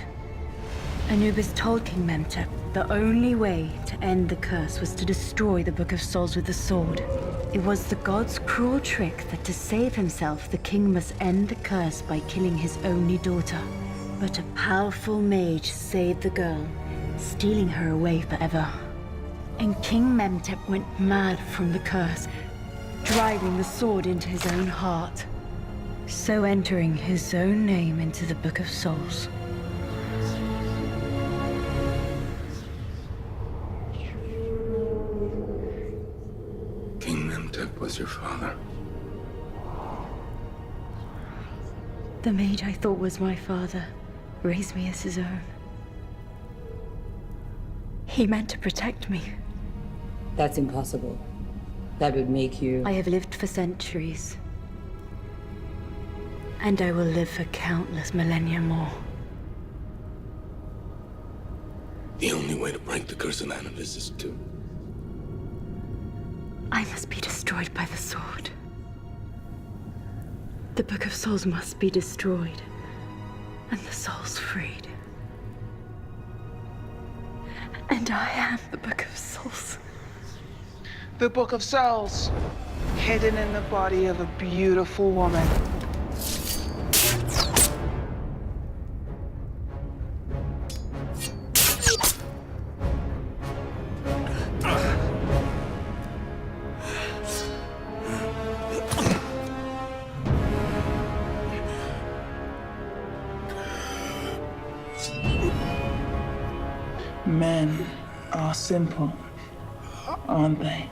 S13: Anubis told King Memtep the only way to end the curse was to destroy the Book of Souls with the sword. It was the god's cruel trick that to save himself, the king must end the curse by killing his only daughter. But a powerful mage saved the girl, stealing her away forever. And King Memtep went mad from the curse, driving the sword into his own heart, so entering his own name into the Book of Souls.
S7: King Memtep was your father.
S13: The mage I thought was my father raised me as his own. He meant to protect me.
S10: That's impossible. That would make you...
S13: I have lived for centuries. And I will live for countless millennia more.
S7: The only way to break the curse of Anubis is to...
S13: I must be destroyed by the sword. The Book of Souls must be destroyed, and the souls freed. And I am the Book of Souls.
S2: The Book of Souls, hidden in the body of a beautiful woman. Men are simple, aren't they?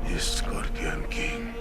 S11: You Scorpion King.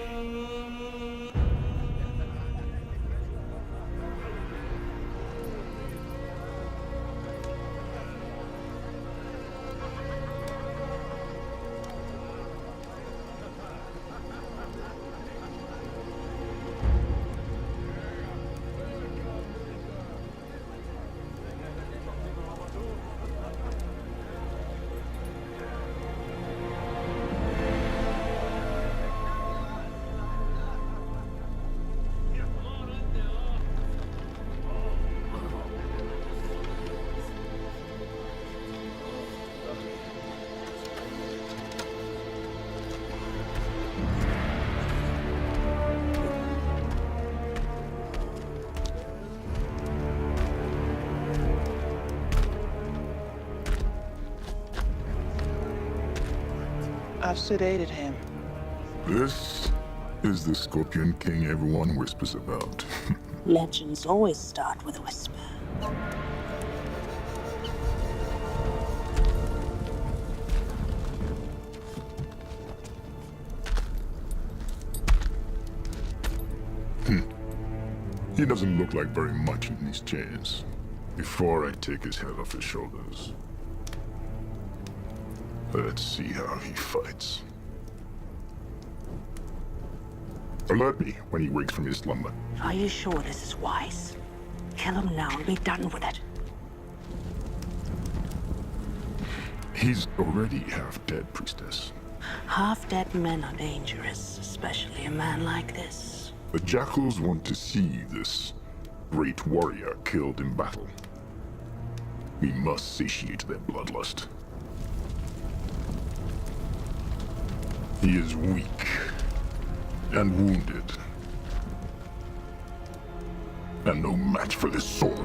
S2: I've sedated him.
S5: This is the Scorpion King everyone whispers about.
S3: Legends always start with a whisper.
S5: He doesn't look like very much in these chains. Before I take his head off his shoulders, let's see how he fights. Alert me when he wakes from his slumber.
S3: Are you sure this is wise? Kill him now and be done with it.
S5: He's already half dead, priestess.
S3: Half-dead men are dangerous, especially a man like this.
S5: The Jackals want to see this great warrior killed in battle. We must satiate their bloodlust. He is weak and wounded, and no match for this sword.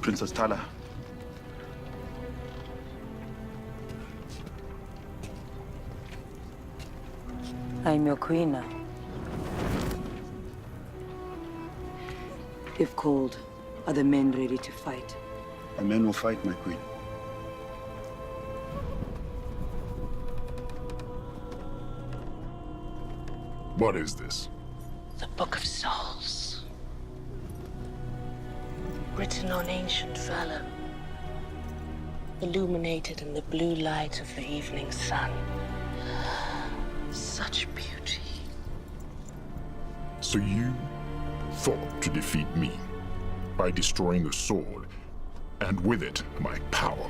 S16: Princess Tala.
S10: I'm your queen now. If called, are the men ready to fight?
S16: The men will fight, my queen.
S5: What is this?
S3: The Book of Souls. Written on ancient vellum. Illuminated in the blue light of the evening sun. Such beauty.
S5: So you thought to defeat me by destroying the sword, and with it, my power.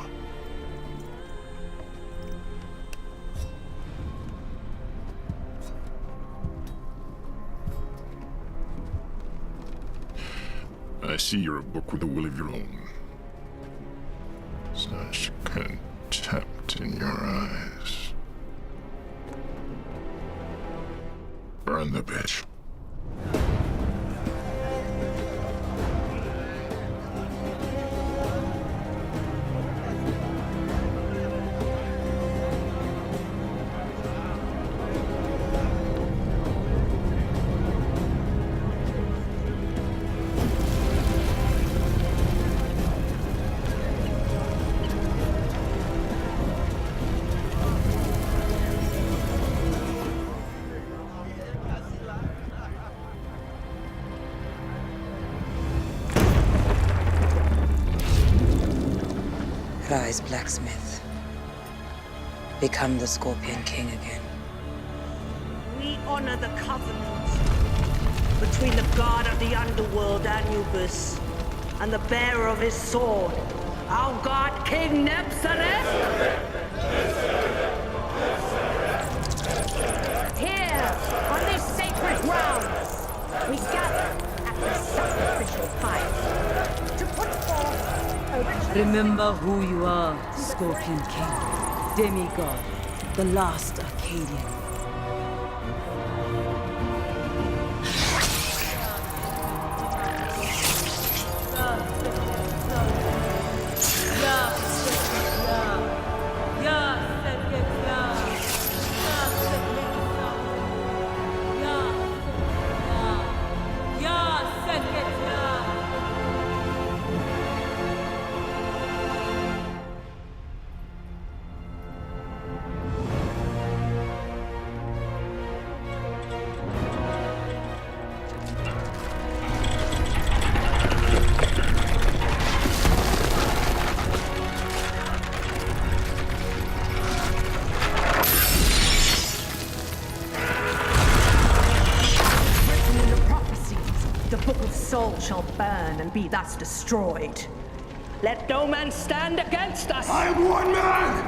S5: I see you're a book with a will of your own. Such contempt in your eyes. Burn the bitch.
S10: Rise, blacksmith. Become the Scorpion King again.
S17: honor the covenant between the god of the underworld, Anubis, and the bearer of his sword, our god, King Nebzareth?
S18: Here, on this sacred ground, we gather at the sacrificial fire to put forth a ritual.
S10: Remember who you are, Scorpion King. Demigod, the last Arcadian.
S17: Shall burn and be thus destroyed. Let no man stand against us.
S11: I am one man!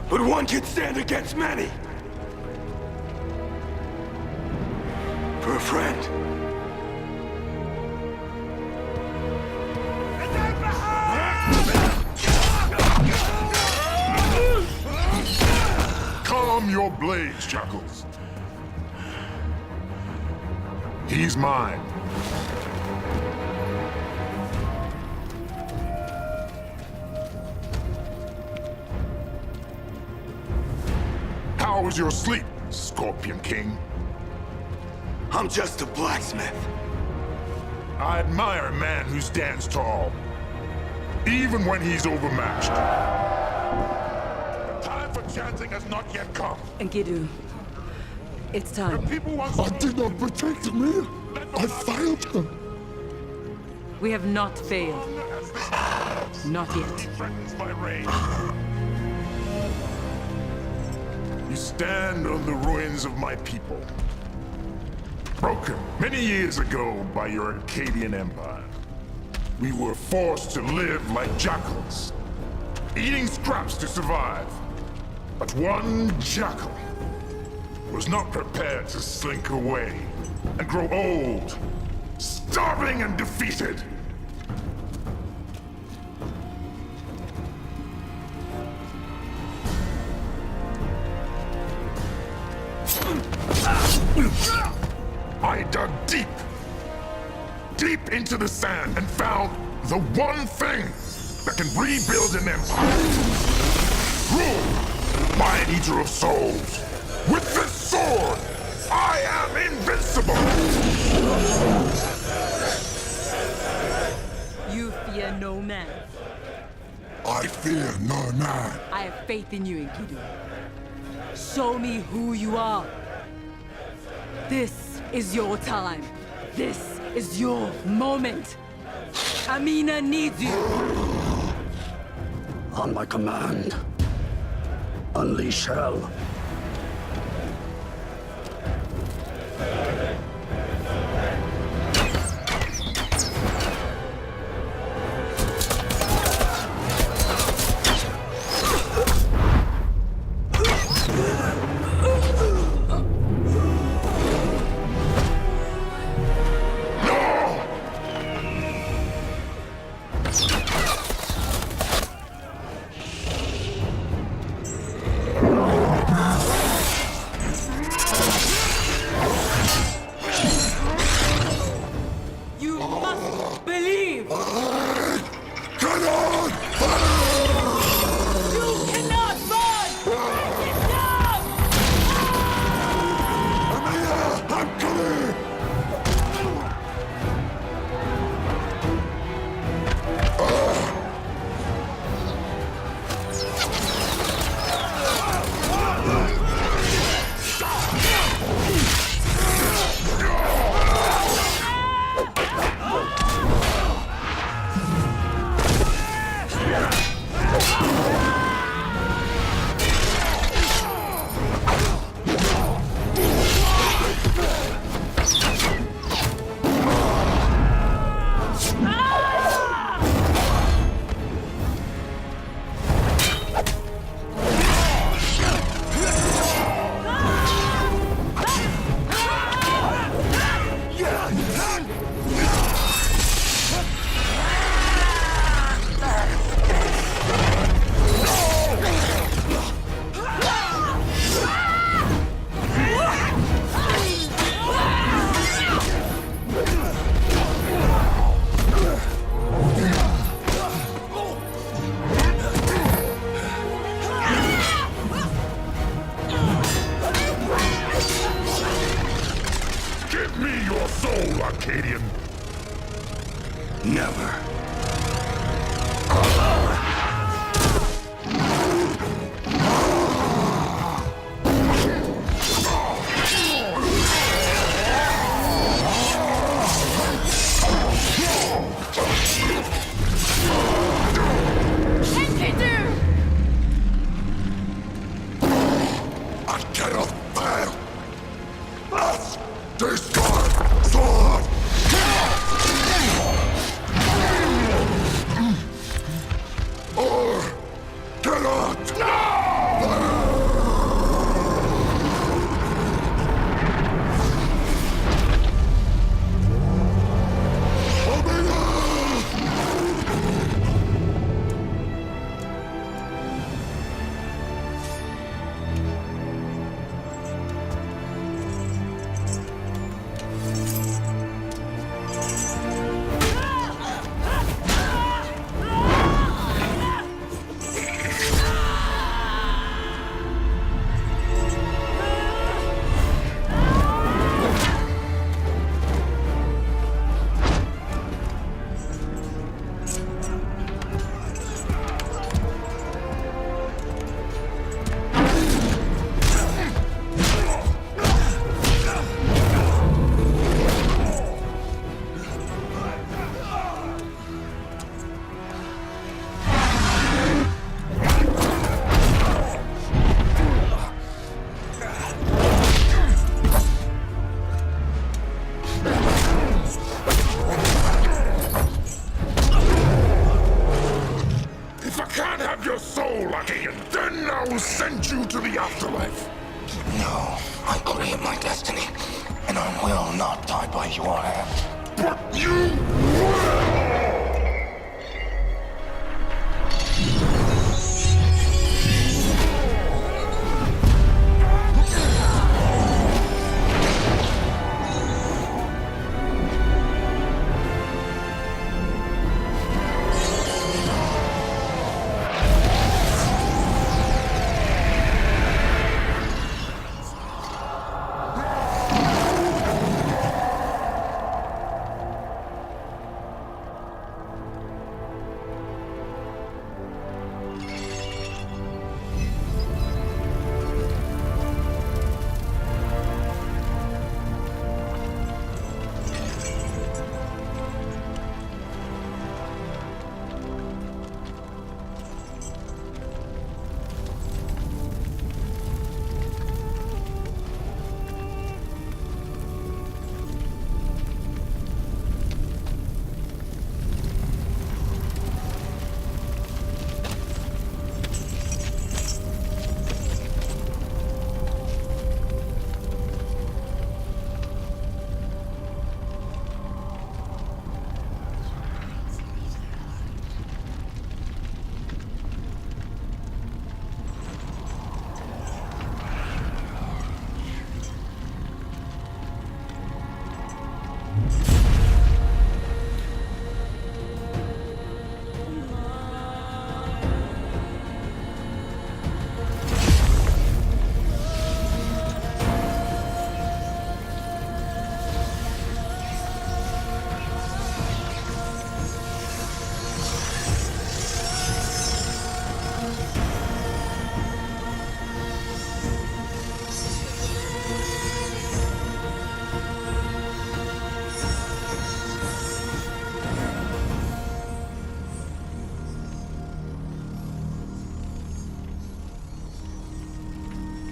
S11: But one can stand against many. For a friend.
S5: Calm your blades, Jackals. He's mine. How was your sleep, Scorpion King?
S11: I'm just a blacksmith.
S5: I admire a man who stands tall, even when he's overmatched. The time for chanting has not yet come.
S10: Enkidu, it's time.
S15: I did not protect me. I failed her.
S10: We have not failed. Not yet.
S5: Threatens my reign. You stand on the ruins of my people. Broken many years ago by your Arcadian Empire. We were forced to live like jackals, eating scraps to survive. But one jackal was not prepared to slink away and grow old, starving and defeated. I dug deep, deep into the sand and found the one thing that can rebuild an empire. Ruled by an Eater of Souls. With this sword, I am invincible!
S10: You fear no man.
S15: I fear no man.
S10: I have faith in you, Enkidu. Show me who you are. This is your time. This is your moment. Amina needs you.
S15: On my command, unleash hell.
S5: Arcadian.
S7: Never.
S15: I cannot fail. Must discard sword. Or cannot.
S5: If I can't have your soul, Arcadian, then I will send you to the afterlife.
S7: No, I create my destiny, and I will not die by your hand.
S5: But you will!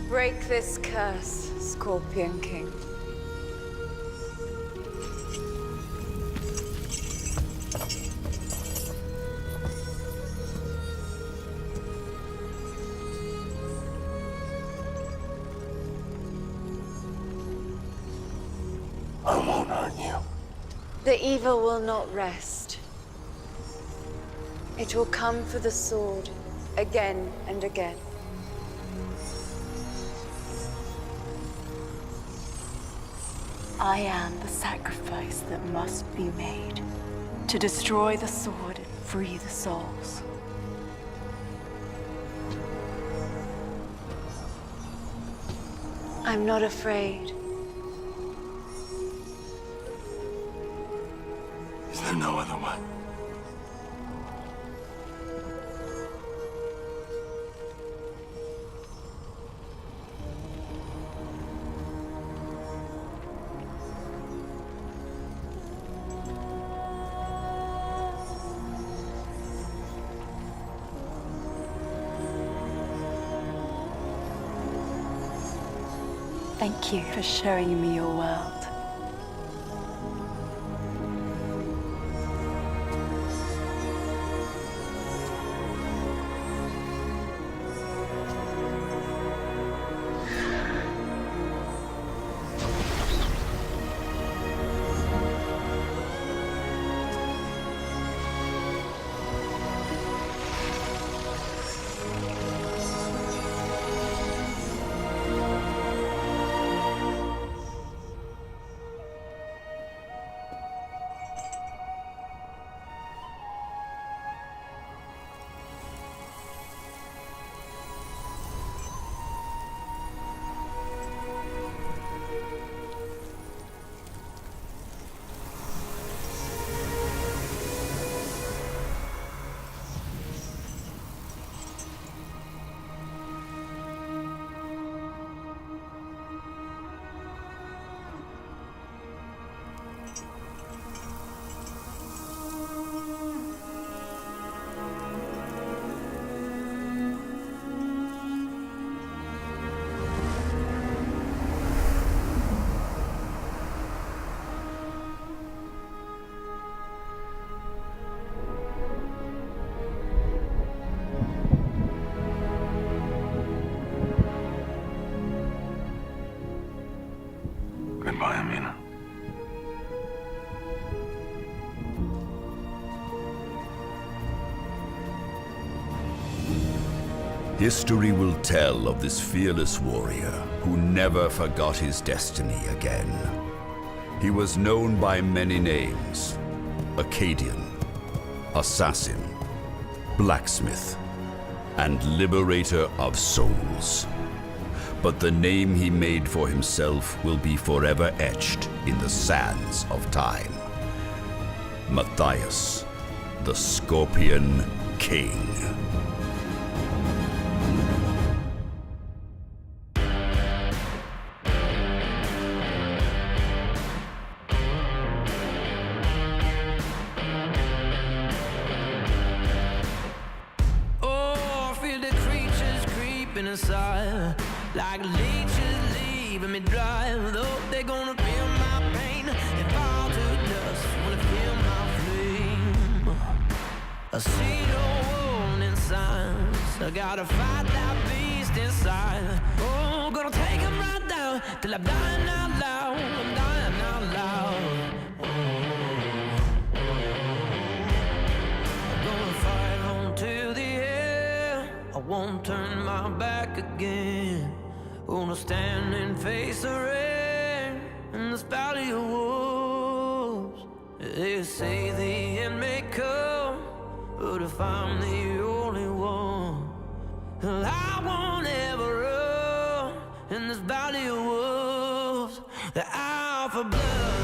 S13: Break this curse, Scorpion King.
S9: I won't hurt you.
S13: The evil will not rest. It will come for the sword, again and again. I am the sacrifice that must be made to destroy the sword and free the souls. I'm not afraid. Thank you for showing me your world.
S7: Goodbye, Amina.
S1: History will tell of this fearless warrior who never forgot his destiny again. He was known by many names: Akkadian, Assassin, Blacksmith, and Liberator of Souls. But the name he made for himself will be forever etched in the sands of time. Matthias, the Scorpion King.
S19: Inside, like leeches leaving me dry. Though they're gonna feel my pain and fall to dust when they feel my flame. I see no warning signs. I gotta fight that beast inside. Oh, gonna take him right down till I'm dying out loud. I'm dying out loud. I'm gonna fight on to the end. I won't turn my back again. Gonna stand and face the rain in this valley of wolves. They say the end may come, but if I'm the only one, well, I won't ever run in this valley of wolves. The hour for blood.